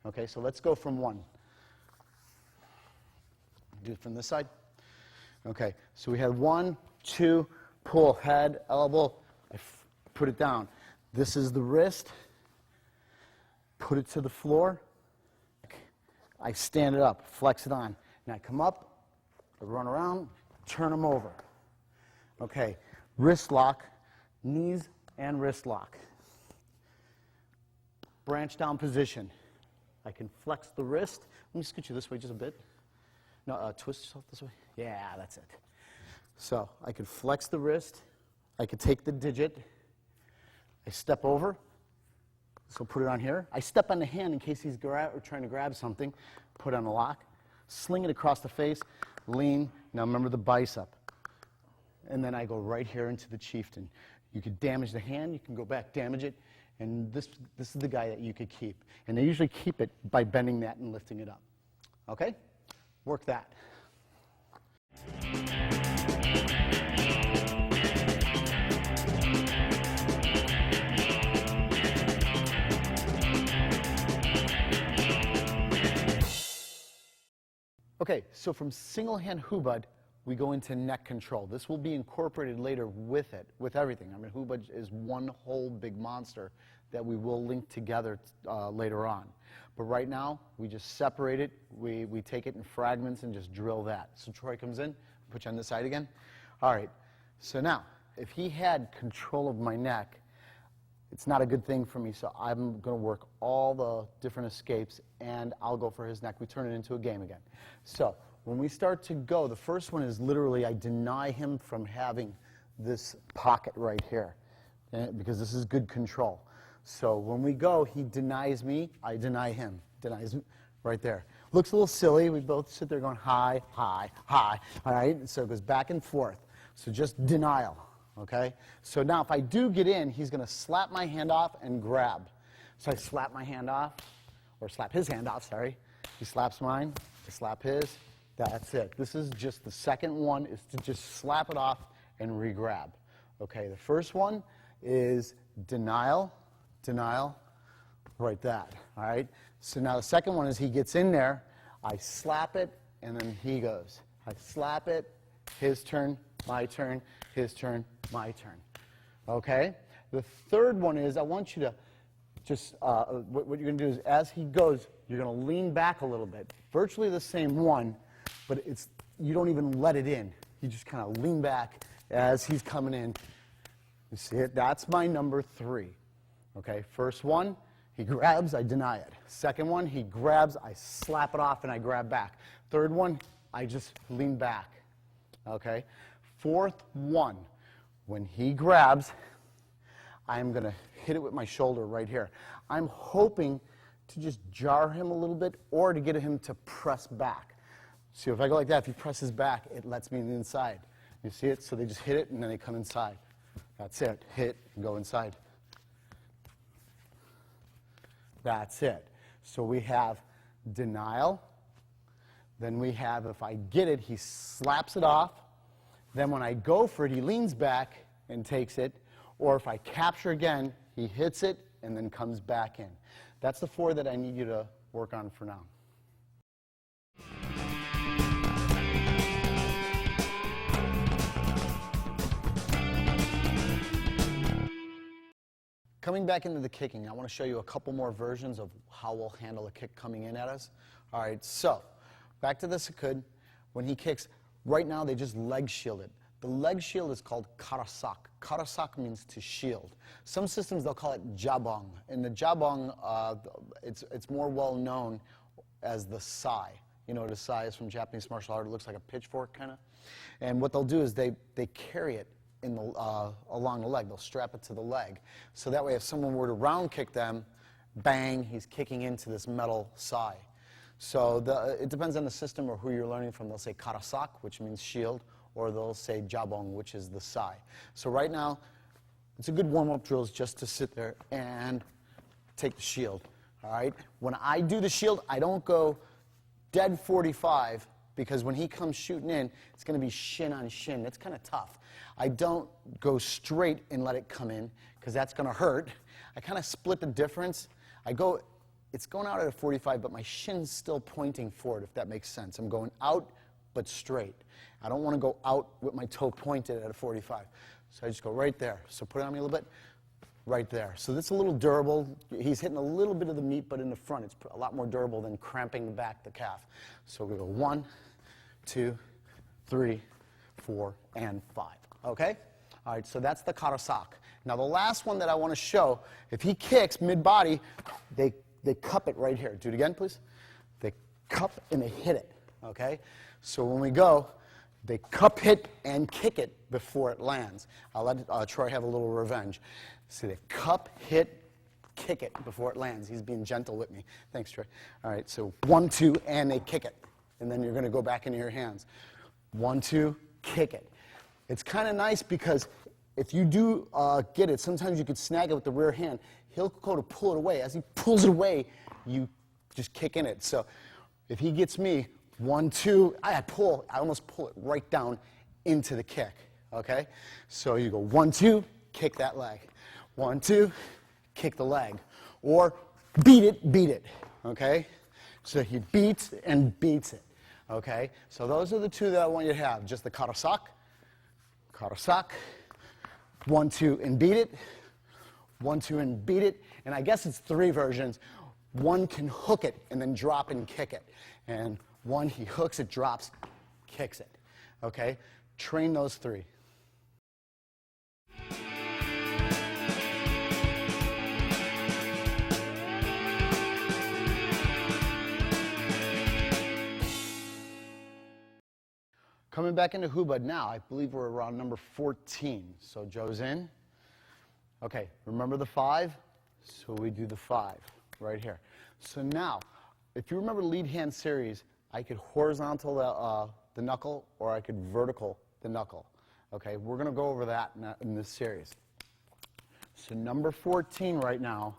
Okay, so let's go from one. Do it from this side. Okay, so we have 1, 2, pull, head, elbow, put it down. This is the wrist. Put it to the floor. I stand it up, flex it on. Now I come up, I run around, turn them over. Okay, wrist lock, knees and wrist lock. Branch down position. I can flex the wrist. Let me scoot you this way just a bit. No, twist yourself this way. Yeah, that's it. So I could flex the wrist. I could take the digit. I step over, so put it on here. I step on the hand in case he's trying to grab something, put on the lock. Sling it across the face, lean. Now remember the bicep. And then I go right here into the chieftain. You could damage the hand, you can go back, damage it, and this is the guy that you could keep. And they usually keep it by bending that and lifting it up. Okay? Work that. Okay, so from single hand hubad, we go into neck control. This will be incorporated later with it, with everything. I mean, hubad is one whole big monster that we will link together later on. But right now, we just separate it. We take it in fragments and just drill that. So Troy comes in, put you on this side again. All right, so now, if he had control of my neck, it's not a good thing for me, so I'm going to work all the different escapes, and I'll go for his neck. We turn it into a game again. So when we start to go, the first one is literally I deny him from having this pocket right here, because this is good control. So when we go, he denies me, I deny him. Denies me right there. Looks a little silly. We both sit there going high, high, high. All right, so it goes back and forth. So just denial. Okay? So now if I do get in, he's going to slap my hand off and grab. So I slap my hand off, or slap his hand off, sorry. He slaps mine, I slap his. That's it. This is just the second one, is to just slap it off and re-grab. Okay, the first one is denial, denial, right that. All right? So now the second one is he gets in there, I slap it, and then he goes. I slap it, his turn, my turn, his turn, my turn. Okay? The third one is I want you to just, what you're going to do is as he goes, you're going to lean back a little bit. Virtually the same one, but you don't even let it in. You just kind of lean back as he's coming in. You see it? That's my number 3. Okay? First one, he grabs, I deny it. Second one, he grabs, I slap it off and I grab back. Third one, I just lean back. Okay? Fourth one, when he grabs, I'm going to hit it with my shoulder right here. I'm hoping to just jar him a little bit or to get him to press back. See, if I go like that, if he presses back, it lets me inside. You see it? So they just hit it and then they come inside. That's it. Hit and go inside. That's it. So we have denial. Then we have, if I get it, he slaps it off. Then when I go for it, he leans back and takes it. Or if I capture again, he hits it and then comes back in. That's the 4 that I need you to work on for now. Coming back into the kicking, I want to show you a couple more versions of how we'll handle a kick coming in at us. All right, so back to the Sakud. When he kicks, right now they just leg shield it. The leg shield is called karasak. Karasak means to shield. Some systems they'll call it jabong. In the jabong, it's more well known as the sai. You know what a sai is from Japanese martial art? It looks like a pitchfork kind of. And what they'll do is they carry it in the, along the leg. They'll strap it to the leg. So that way if someone were to round kick them, bang, he's kicking into this metal sai. So it depends on the system or who you're learning from. They'll say karasak, which means shield, or they'll say jabong, which is the sai. So right now, it's a good warm-up drill is just to sit there and take the shield, all right? When I do the shield, I don't go dead 45, because when he comes shooting in, it's going to be shin on shin. That's kind of tough. I don't go straight and let it come in, because that's going to hurt. I kind of split the difference. It's going out at a 45, but my shin's still pointing forward, if that makes sense. I'm going out, but straight. I don't want to go out with my toe pointed at a 45. So I just go right there. So put it on me a little bit, right there. So that's a little durable. He's hitting a little bit of the meat, but in the front, it's a lot more durable than cramping back the calf. So we go 1, 2, 3, 4, and 5. Okay? All right, so that's the karasak. Now the last one that I want to show, if he kicks mid-body, they cup it right here. Do it again, please. They cup and they hit it. Okay? So when we go, they cup hit and kick it before it lands. I'll let Troy have a little revenge. See, they cup, hit, kick it before it lands. He's being gentle with me. Thanks, Troy. All right, so 1, 2, and they kick it. And then you're going to go back into your hands. 1, 2, kick it. It's kind of nice because if you do get it, sometimes you could snag it with the rear hand. He'll go to pull it away. As he pulls it away, you just kick in it. So if he gets me, 1, 2, I almost pull it right down into the kick, okay? So you go 1, 2, kick that leg. 1, 2, kick the leg. Or beat it, okay? So he beats and beats it, okay? So those are the two that I want you to have, just the karasak, 1, 2, and beat it, 1, 2, and beat it. And I guess it's 3 versions. One can hook it and then drop and kick it. And one, he hooks it, drops, kicks it. Okay? Train those 3. Coming back into Hubud now, I believe we're around number 14. So Joe's in. Okay, remember the 5? So we do the 5 right here. So now, if you remember lead hand series, I could horizontal the knuckle or I could vertical the knuckle. Okay, we're going to go over that in this series. So number 14 right now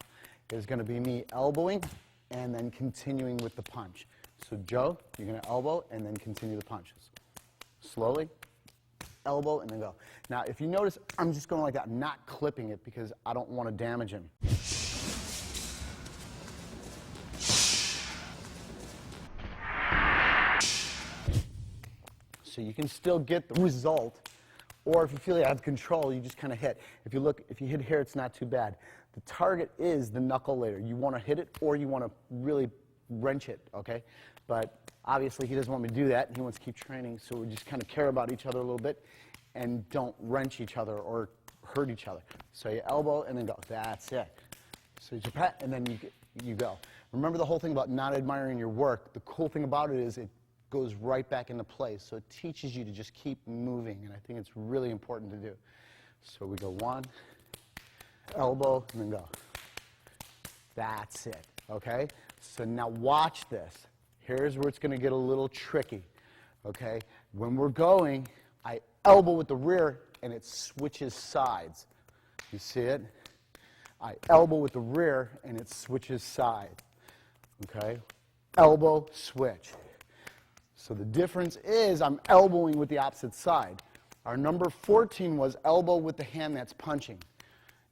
is going to be me elbowing and then continuing with the punch. So Joe, you're going to elbow and then continue the punches. Slowly, elbow and then go. Now if you notice, I'm just going like that, not clipping it because I don't want to damage him. So you can still get the result, or if you feel you have control, you just kind of hit. If you hit here, it's not too bad. The target is the knuckle later. You want to hit it, or you want to really wrench it, okay? But obviously, he doesn't want me to do that. He wants to keep training, so we just kind of care about each other a little bit and don't wrench each other or hurt each other. So you elbow and then go. That's it. So you pat, and then you go. Remember the whole thing about not admiring your work. The cool thing about it is it goes right back into place. So it teaches you to just keep moving, and I think it's really important to do. So we go 1, elbow, and then go. That's it, okay? So now watch this. Here's where it's going to get a little tricky, okay? When we're going, I elbow with the rear, and it switches sides. You see it? I elbow with the rear, and it switches sides, okay? Elbow, switch. So the difference is I'm elbowing with the opposite side. Our number 14 was elbow with the hand that's punching.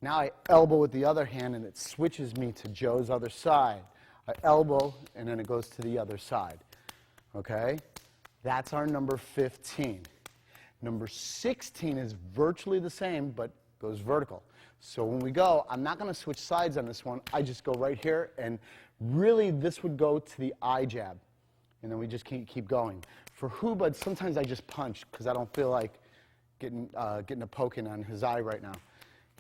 Now I elbow with the other hand, and it switches me to Joe's other side. I elbow, and then it goes to the other side. Okay? That's our number 15. Number 16 is virtually the same, but goes vertical. So when we go, I'm not going to switch sides on this one. I just go right here, and really this would go to the eye jab. And then we just keep going. For Hubud, sometimes I just punch because I don't feel like getting a poking on his eye right now.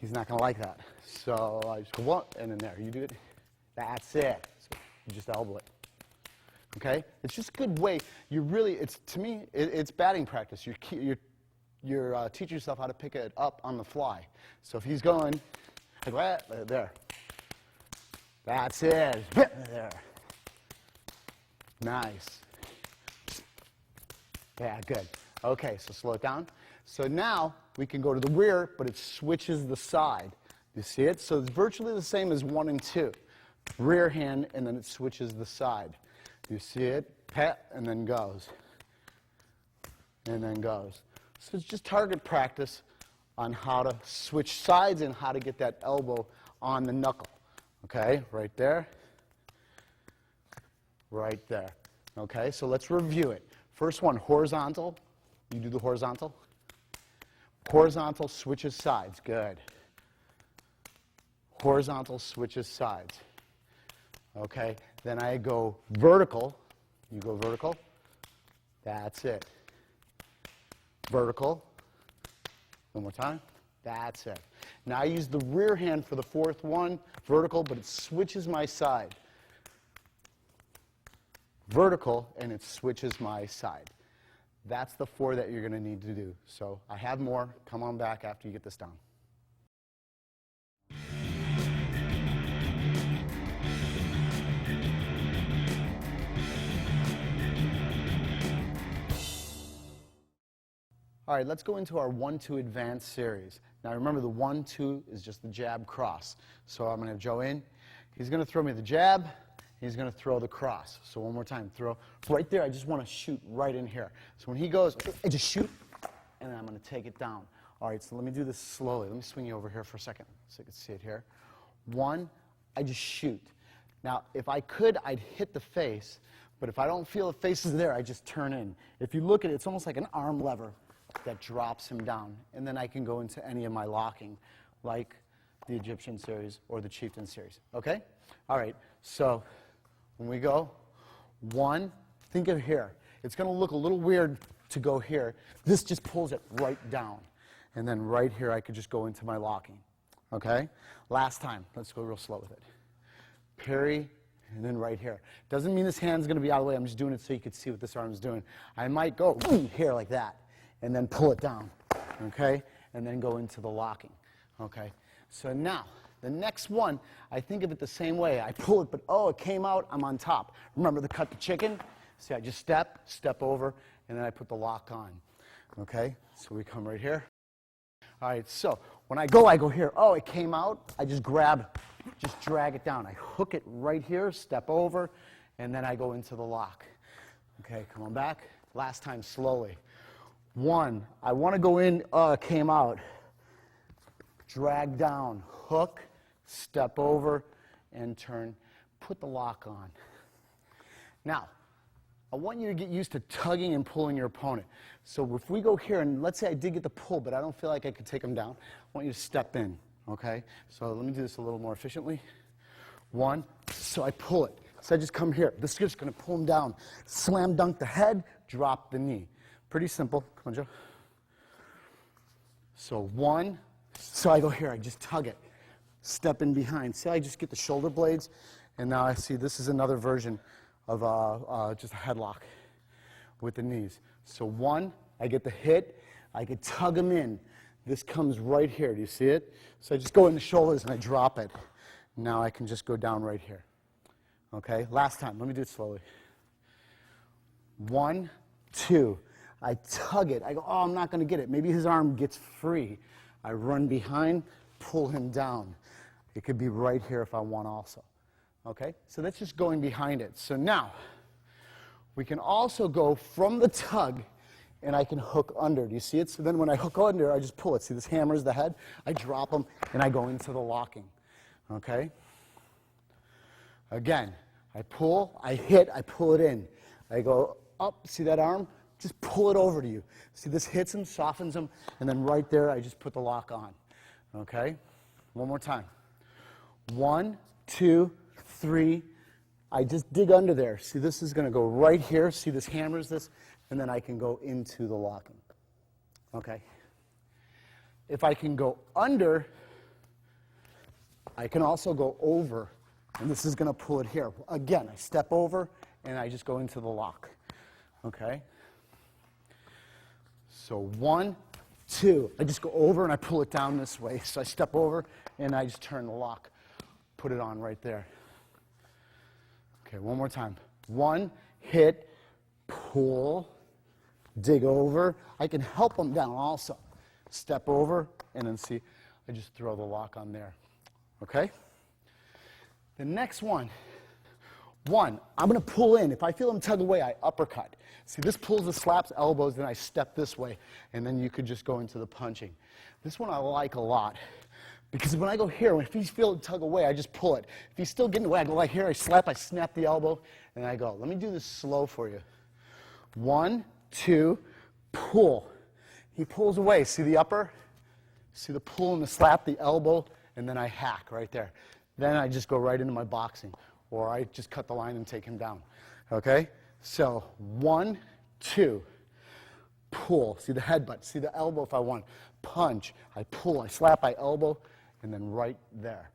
He's not going to like that. So I just go, what? And then there, you do it. That's it. So you just elbow it. Okay? It's just a good way. You really, to me, it's batting practice. You're teaching yourself how to pick it up on the fly. So if he's going, like that, there. That's it. There. Nice. Yeah, good. Okay, so slow it down. So now we can go to the rear, but it switches the side. You see it? So it's virtually the same as 1 and 2. Rear hand, and then it switches the side. You see it? Pat, and then goes. And then goes. So it's just target practice on how to switch sides and how to get that elbow on the knuckle. Okay, right there. Right there. Okay, so let's review it. First one, horizontal. You do the horizontal. Horizontal switches sides. Good. Horizontal switches sides. Okay, then I go vertical. You go vertical. That's it. Vertical. One more time. That's it. Now I use the rear hand for the fourth one, vertical, but it switches my side. Vertical, and it switches my side. That's the 4 that you're going to need to do. So I have more. Come on back after you get this down. All right, let's go into our 1-2 advanced series. Now remember, the 1-2 is just the jab cross. So I'm going to have Joe in. He's going to throw me the jab. He's going to throw the cross. So one more time, throw. Right there, I just want to shoot right in here. So when he goes, I just shoot, and then I'm going to take it down. All right, so let me do this slowly. Let me swing you over here for a second so you can see it here. 1, I just shoot. Now, if I could, I'd hit the face, but if I don't feel the face is there, I just turn in. If you look at it, it's almost like an arm lever that drops him down, and then I can go into any of my locking, like the Egyptian series or the Chieftain series. Okay? All right, so when we go, 1, think of here. It's going to look a little weird to go here. This just pulls it right down. And then right here, I could just go into my locking. Okay? Last time. Let's go real slow with it. Parry, and then right here. Doesn't mean this hand's going to be out of the way. I'm just doing it so you can see what this arm's doing. I might go here like that, and then pull it down. Okay? And then go into the locking. Okay? So now, the next one, I think of it the same way. I pull it, but oh, it came out, I'm on top. Remember the cut the chicken? See, I just step over, and then I put the lock on. Okay? So we come right here. All right, so when I go here. Oh, it came out. I just grab, just drag it down. I hook it right here, step over, and then I go into the lock. Okay, come on back. Last time, slowly. 1, I want to go in, it came out. Drag down, hook, step over, and turn. Put the lock on. Now, I want you to get used to tugging and pulling your opponent. So if we go here, and let's say I did get the pull, but I don't feel like I could take him down, I want you to step in, okay? So let me do this a little more efficiently. 1, so I pull it. So I just come here. This is just going to pull him down. Slam dunk the head, drop the knee. Pretty simple. Come on, Joe. So 1, so I go here, I just tug it. Step in behind. See, I just get the shoulder blades, and now I see this is another version of just a headlock with the knees. So 1, I get the hit, I could tug him in. This comes right here. Do you see it? So I just go in the shoulders and I drop it. Now I can just go down right here. Okay, last time. Let me do it slowly. 1, 2. I tug it. I go, oh, I'm not going to get it. Maybe his arm gets free. I run behind, pull him down. It could be right here if I want also. Okay, so that's just going behind it. So now, we can also go from the tug, and I can hook under. Do you see it? So then when I hook under, I just pull it. See, this hammers the head. I drop them, and I go into the locking. Okay? Again, I pull, I hit, I pull it in. I go up, see that arm? Just pull it over to you. See, this hits him, softens him, and then right there, I just put the lock on. Okay? One more time. 1, 2, 3. I just dig under there. See, this is going to go right here. See, this hammers this, and then I can go into the locking. Okay? if I can go under, I can also go over, and this is going to pull it here. Again, I step over, and I just go into the lock, okay? So 1, 2, I just go over and I pull it down this way. So I step over and I just turn the lock, put it on right there. Okay, one more time. 1, hit, pull, dig over. I can help them down also. Step over and then see, I just throw the lock on there. Okay? The next one, I'm going to pull in. If I feel them tug away, I uppercut. See, this pulls the slaps, elbows, then I step this way, and then you could just go into the punching. This one I like a lot, because when I go here, if he's feeling tug away, I just pull it. If he's still getting away, I go like here, I slap, I snap the elbow, and I go. Let me do this slow for you. 1, 2, pull. He pulls away. See the upper? See the pull and the slap, the elbow, and then I hack right there. Then I just go right into my boxing, or I just cut the line and take him down. Okay? So 1, 2, pull. See the headbutt. See the elbow if I want. Punch. I pull. I slap. I elbow. And then right there.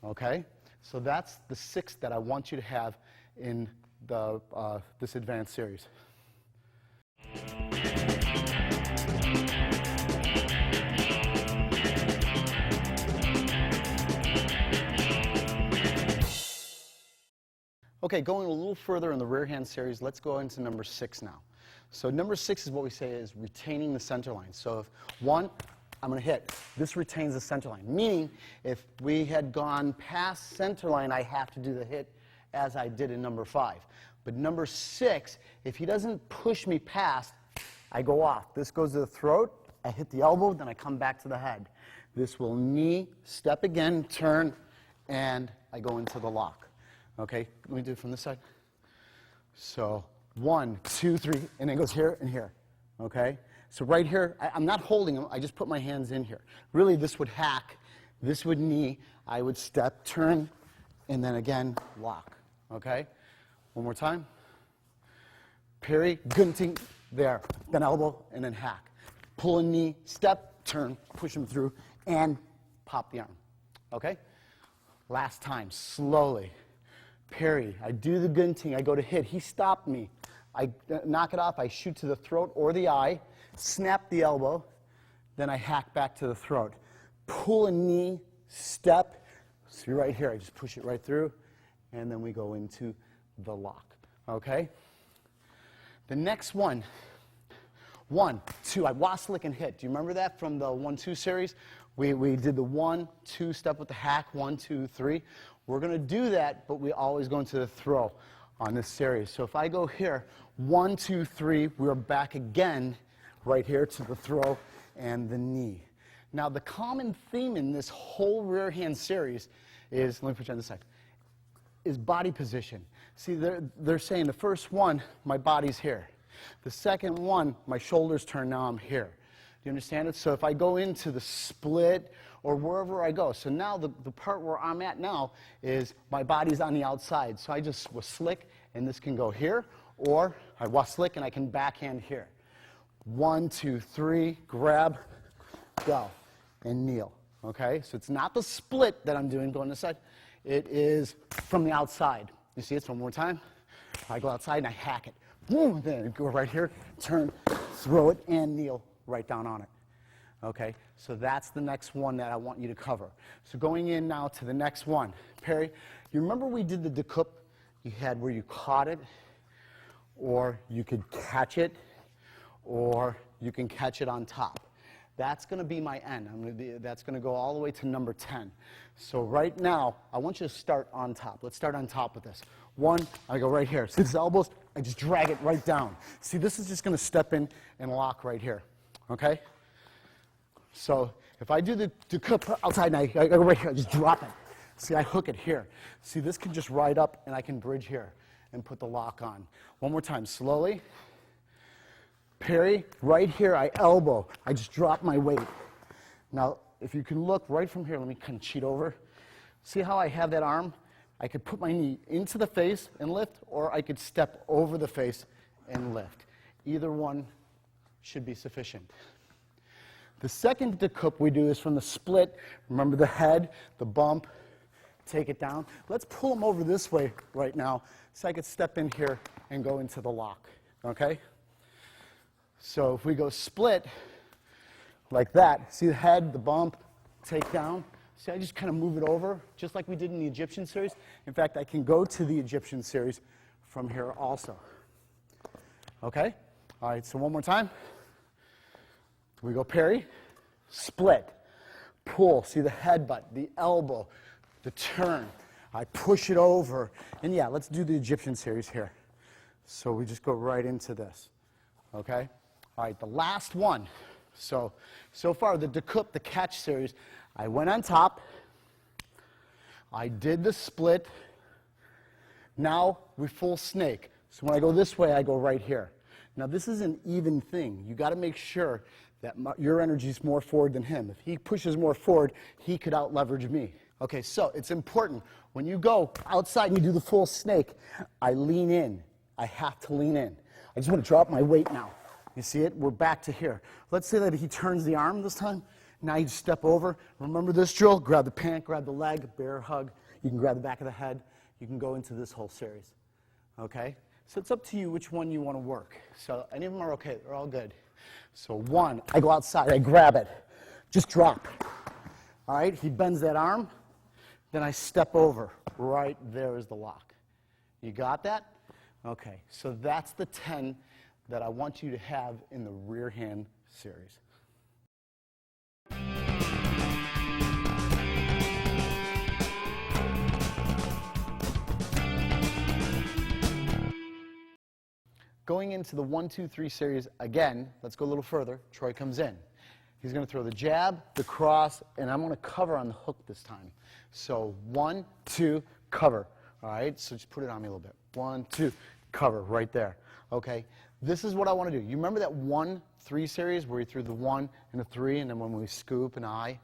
Okay? So that's the 6 that I want you to have in the, this advanced series. Okay, going a little further in the rear hand series, let's go into number 6 now. So number 6 is what we say is retaining the center line. So if 1, I'm going to hit. This retains the center line, meaning if we had gone past center line, I have to do the hit as I did in number 5. But number 6, if he doesn't push me past, I go off. This goes to the throat, I hit the elbow, then I come back to the head. This will knee, step again, turn, and I go into the lock. Okay, let me do it from this side. So 1, 2, 3, and it goes here and here. Okay, so right here, I'm not holding them, I just put my hands in here. Really, this would hack, this would knee, I would step, turn, and then again, lock. Okay, one more time. Parry, gunting, there, then elbow, and then hack. Pull a knee, step, turn, push him through, and pop the arm. Okay, last time, slowly. Parry, I do the gunting, I go to hit, he stopped me. I knock it off, I shoot to the throat or the eye, snap the elbow, then I hack back to the throat. Pull a knee, step, see right here, I just push it right through, and then we go into the lock, okay? The next one, 1, 2, I waslick and hit. Do you remember that from the 1, 2 series? We did the 1, 2 step with the hack, 1, 2, 3. We're going to do that, but we always go into the throw on this series. So if I go here, 1, 2, 3, we're back again right here to the throw and the knee. Now the common theme in this whole rear hand series is, let me put you on this side, is body position. See, they're saying the first one, my body's here. The second one, my shoulders turn, now I'm here. Do you understand it? So if I go into the split or wherever I go, so now the part where I'm at now is my body's on the outside. So I just was slick, and this can go here, or I was slick and I can backhand here. 1, 2, 3, grab, go, and kneel. Okay? So it's not the split that I'm doing going this side. It is from the outside. You see it? One more time. I go outside and I hack it. Boom, then go right here, turn, throw it, and kneel right down on it. Okay, so that's the next one that I want you to cover. So going in now to the next one. Perry, you remember we did the découpe? You had where you caught it, or you could catch it, or you can catch it on top. That's going to be my end. That's going to go all the way to number 10. So right now, I want you to start on top. Let's start on top with this. 1, I go right here. See these elbows? I just drag it right down. See, this is just going to step in and lock right here. Okay? So if I do the découpe outside and I go right here, I just drop it. See, I hook it here. See, this can just ride up and I can bridge here and put the lock on. One more time, slowly. Parry, right here, I elbow. I just drop my weight. Now, if you can look right from here, let me kind of cheat over. See how I have that arm? I could put my knee into the face and lift, or I could step over the face and lift. Either one should be sufficient. The second decoup we do is from the split. Remember the head, the bump, take it down. Let's pull them over this way right now so I could step in here and go into the lock, okay? So if we go split like that, see the head, the bump, take down. See, I just kind of move it over, just like we did in the Egyptian series. In fact, I can go to the Egyptian series from here also. Okay? All right, so one more time. We go parry, split, pull. See the headbutt, the elbow, the turn. I push it over. And yeah, let's do the Egyptian series here. So we just go right into this. Okay? All right, the last one. So far, the decoup, the catch series, I went on top. I did the split. Now we full snake. So when I go this way, I go right here. Now this is an even thing. You got to make sure that your energy is more forward than him. If he pushes more forward, he could out leverage me. Okay, so it's important when you go outside and you do the full snake, I lean in. I have to lean in. I just want to drop my weight now. You see it? We're back to here. Let's say that he turns the arm this time. Now you step over. Remember this drill? Grab the pant, grab the leg, bear hug. You can grab the back of the head. You can go into this whole series. Okay? So it's up to you which one you want to work. So any of them are okay. They're all good. So one, I go outside. I grab it. Just drop. All right? He bends that arm. Then I step over. Right there is the lock. You got that? Okay. So that's the 10 that I want you to have in the rear hand series. Going into the 1, 2, 3 series again, let's go a little further. Troy comes in. He's going to throw the jab, the cross, and I'm going to cover on the hook this time. So 1, 2, cover. All right, so just put it on me a little bit. 1, 2, cover right there. Okay, this is what I want to do. You remember that 1, 3 series where we threw the 1 and a 3, and then when we scoop an I?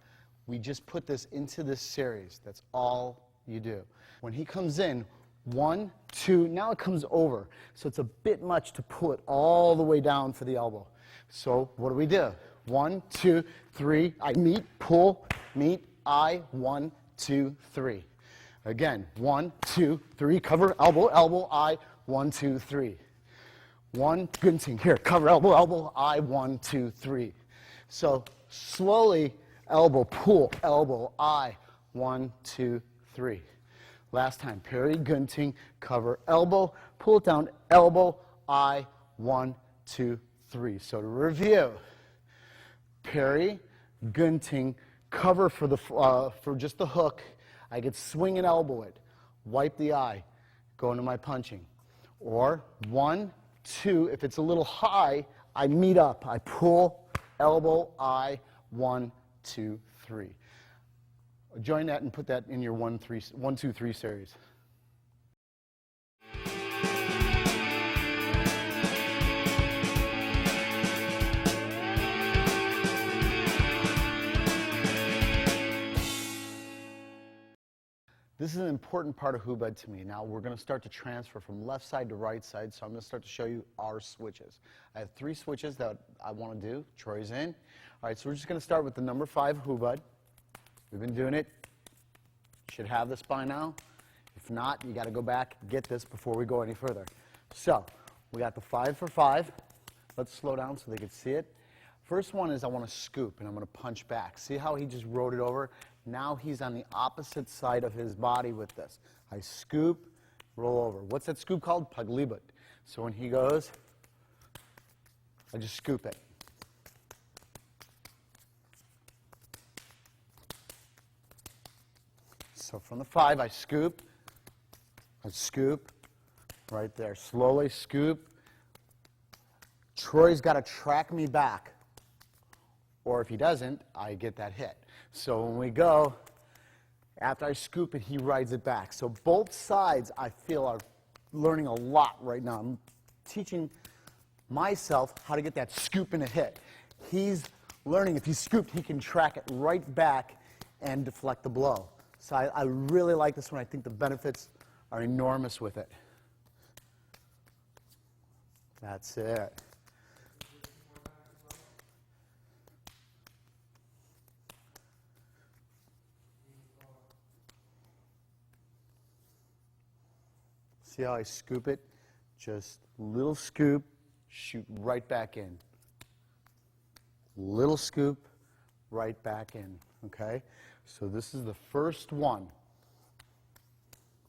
We just put this into this series. That's all you do. When he comes in, 1, 2, now it comes over. So it's a bit much to pull it all the way down for the elbow. So what do we do? 1, 2, 3, I meet, pull, meet, I, 1, 2, 3. Again, 1, 2, 3, cover, elbow, elbow, I, 1, 2, 3. 1, gunting, here, cover, elbow, elbow, I, 1, 2, 3. So slowly, elbow, pull, elbow, I, 1, 2, 3. Last time, parry, gunting, cover, elbow, pull it down, elbow, I, 1, 2, 3. So to review, parry, gunting, cover for just the hook. I could swing and elbow it, wipe the eye, go into my punching. Or 1, 2, if it's a little high, I meet up. I pull, elbow, eye, 1, 2, 3. Join that and put that in your 1, 2, 3 series. This is an important part of Hubud to me. Now we're going to start to transfer from left side to right side, so I'm going to start to show you our switches. I have 3 switches that I want to do. Troy's in. All right, so we're just going to start with the number 5 Hubud. We've been doing it. Should have this by now. If not, you got to go back and get this before we go any further. So we got the 5 for 5. Let's slow down so they can see it. First one is I want to scoop, and I'm going to punch back. See how he just rode it over? Now he's on the opposite side of his body with this. I scoop, roll over. What's that scoop called? Paglibut. So when he goes, I just scoop it. So from the 5, I scoop, right there. Slowly scoop. Troy's got to track me back. Or if he doesn't, I get that hit. So when we go, after I scoop it, he rides it back. So both sides, I feel, are learning a lot right now. I'm teaching myself how to get that scoop and a hit. He's learning if he's scooped, he can track it right back and deflect the blow. So I really like this one. I think the benefits are enormous with it. That's it. See how I scoop it? Just little scoop, shoot right back in. Little scoop, right back in, okay? So this is the first one.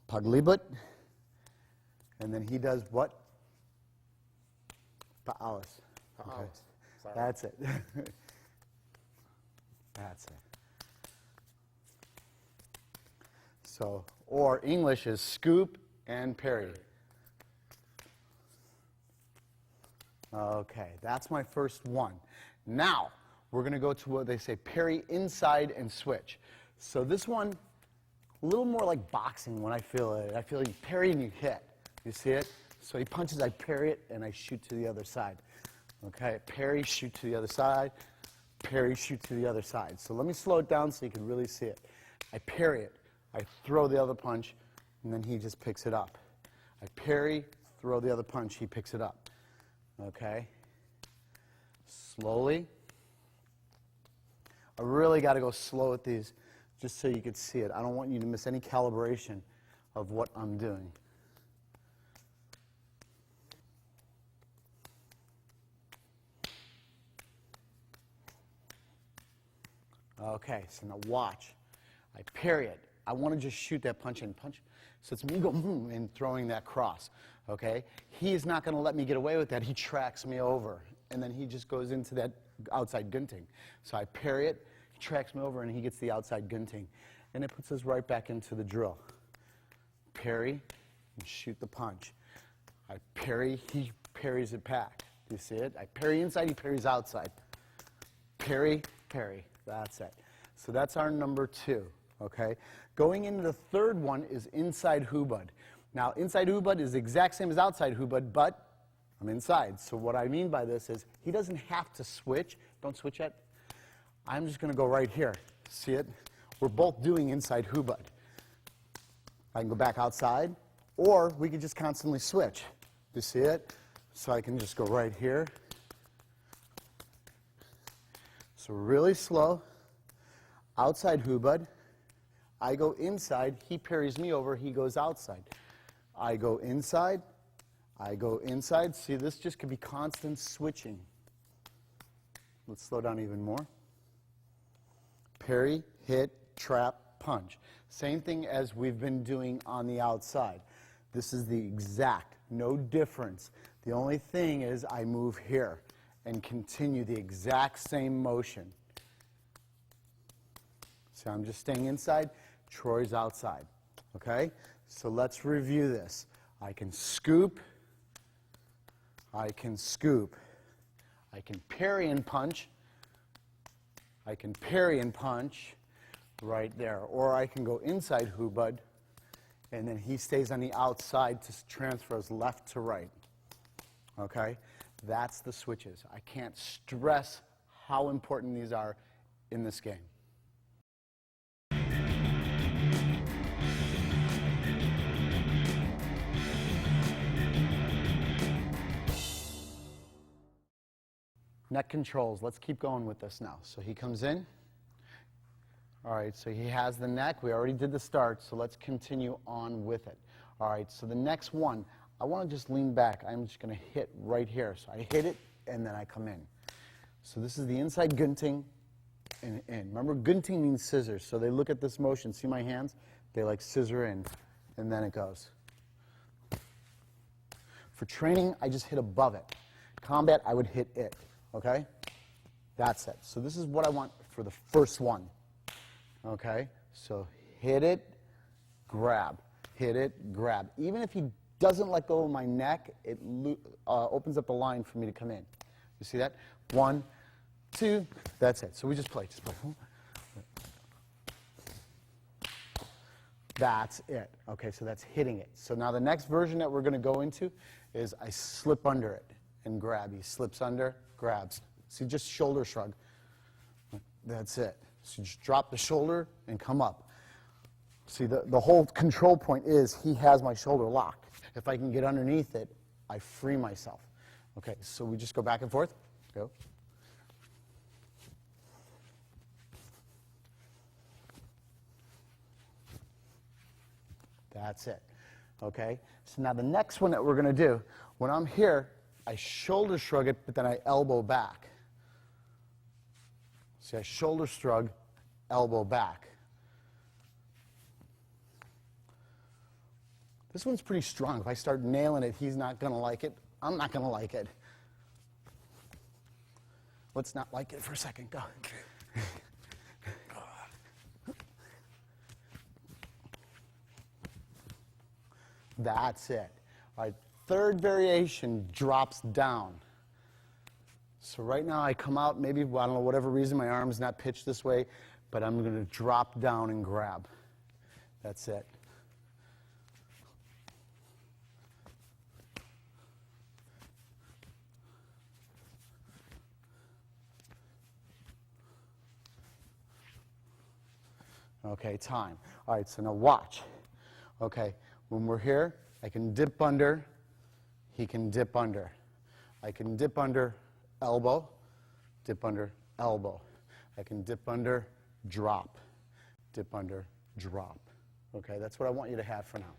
Paglibot. And then he does what? Paawas. Okay. That's it. That's it. So, or English is scoop and parry. Okay, that's my first one. Now, we're going to go to what they say, parry inside and switch. So this one, a little more like boxing when I feel it. I feel you parry and you hit. You see it? So he punches, I parry it, and I shoot to the other side. Okay, parry, shoot to the other side. Parry, shoot to the other side. So let me slow it down so you can really see it. I parry it. I throw the other punch, and then he just picks it up. I parry, throw the other punch, he picks it up. Okay? Slowly. I really got to go slow with these just so you can see it. I don't want you to miss any calibration of what I'm doing. Okay, so now watch. I parry it. I want to just shoot that punch and punch. So it's me going and throwing that cross. Okay? He is not going to let me get away with that. He tracks me over. And then he just goes into that outside gunting. So I parry it, he tracks me over, and he gets the outside gunting. And it puts us right back into the drill. Parry and shoot the punch. I parry, he parries it back. Do you see it? I parry inside, he parries outside. Parry, parry. That's it. So that's our number 2, okay? Going into the third one is inside hubud. Now, inside hubud is the exact same as outside hubud, but I'm inside. So what I mean by this is he doesn't have to switch. Don't switch yet. I'm just going to go right here. See it? We're both doing inside hubud. I can go back outside, or we could just constantly switch. You see it? So I can just go right here. So really slow, outside hubud. I go inside, he parries me over, he goes outside. I go inside, I go inside. See, this just could be constant switching. Let's slow down even more. Parry, hit, trap, punch. Same thing as we've been doing on the outside. This is the exact, no difference. The only thing is I move here and continue the exact same motion. So I'm just staying inside, Troy's outside. Okay? So let's review this. I can scoop, I can scoop, I can parry and punch, I can parry and punch right there. Or I can go inside hubud, and then he stays on the outside to transfer us left to right. Okay? That's the switches. I can't stress how important these are in this game. Neck controls. Let's keep going with this now. So he comes in. All right, so he has the neck. We already did the start, so let's continue on with it. All right, so the next one, I want to just lean back. I'm just going to hit right here. So I hit it, and then I come in. So this is the inside gunting and in. Remember, gunting means scissors. So they look at this motion. See my hands? They like scissor in, and then it goes. For training, I just hit above it. Combat, I would hit it. Okay? That's it. So this is what I want for the first one. Okay? So hit it, grab. Hit it, grab. Even if he doesn't let go of my neck, it opens up a line for me to come in. You see that? 1, 2, that's it. So we just play. Just play. That's it. Okay, so that's hitting it. So now the next version that we're going to go into is I slip under it and grab. He slips under, grabs. See, just shoulder shrug. That's it. So just drop the shoulder and come up. See, the whole control point is he has my shoulder locked. If I can get underneath it, I free myself. Okay, so we just go back and forth. Go. That's it. Okay? So now the next one that we're going to do, when I'm here, I shoulder shrug it, but then I elbow back. See, I shoulder shrug, elbow back. This one's pretty strong. If I start nailing it, he's not going to like it. I'm not going to like it. Let's not like it for a second. Go. That's it. All right, third variation drops down. So right now I come out, maybe, I don't know, whatever reason, my arm's not pitched this way, but I'm going to drop down and grab. That's it. Okay, time. All right, so now watch. Okay, when we're here, I can dip under, he can dip under. I can dip under, elbow, dip under, elbow. I can dip under, drop, dip under, drop. Okay, that's what I want you to have for now.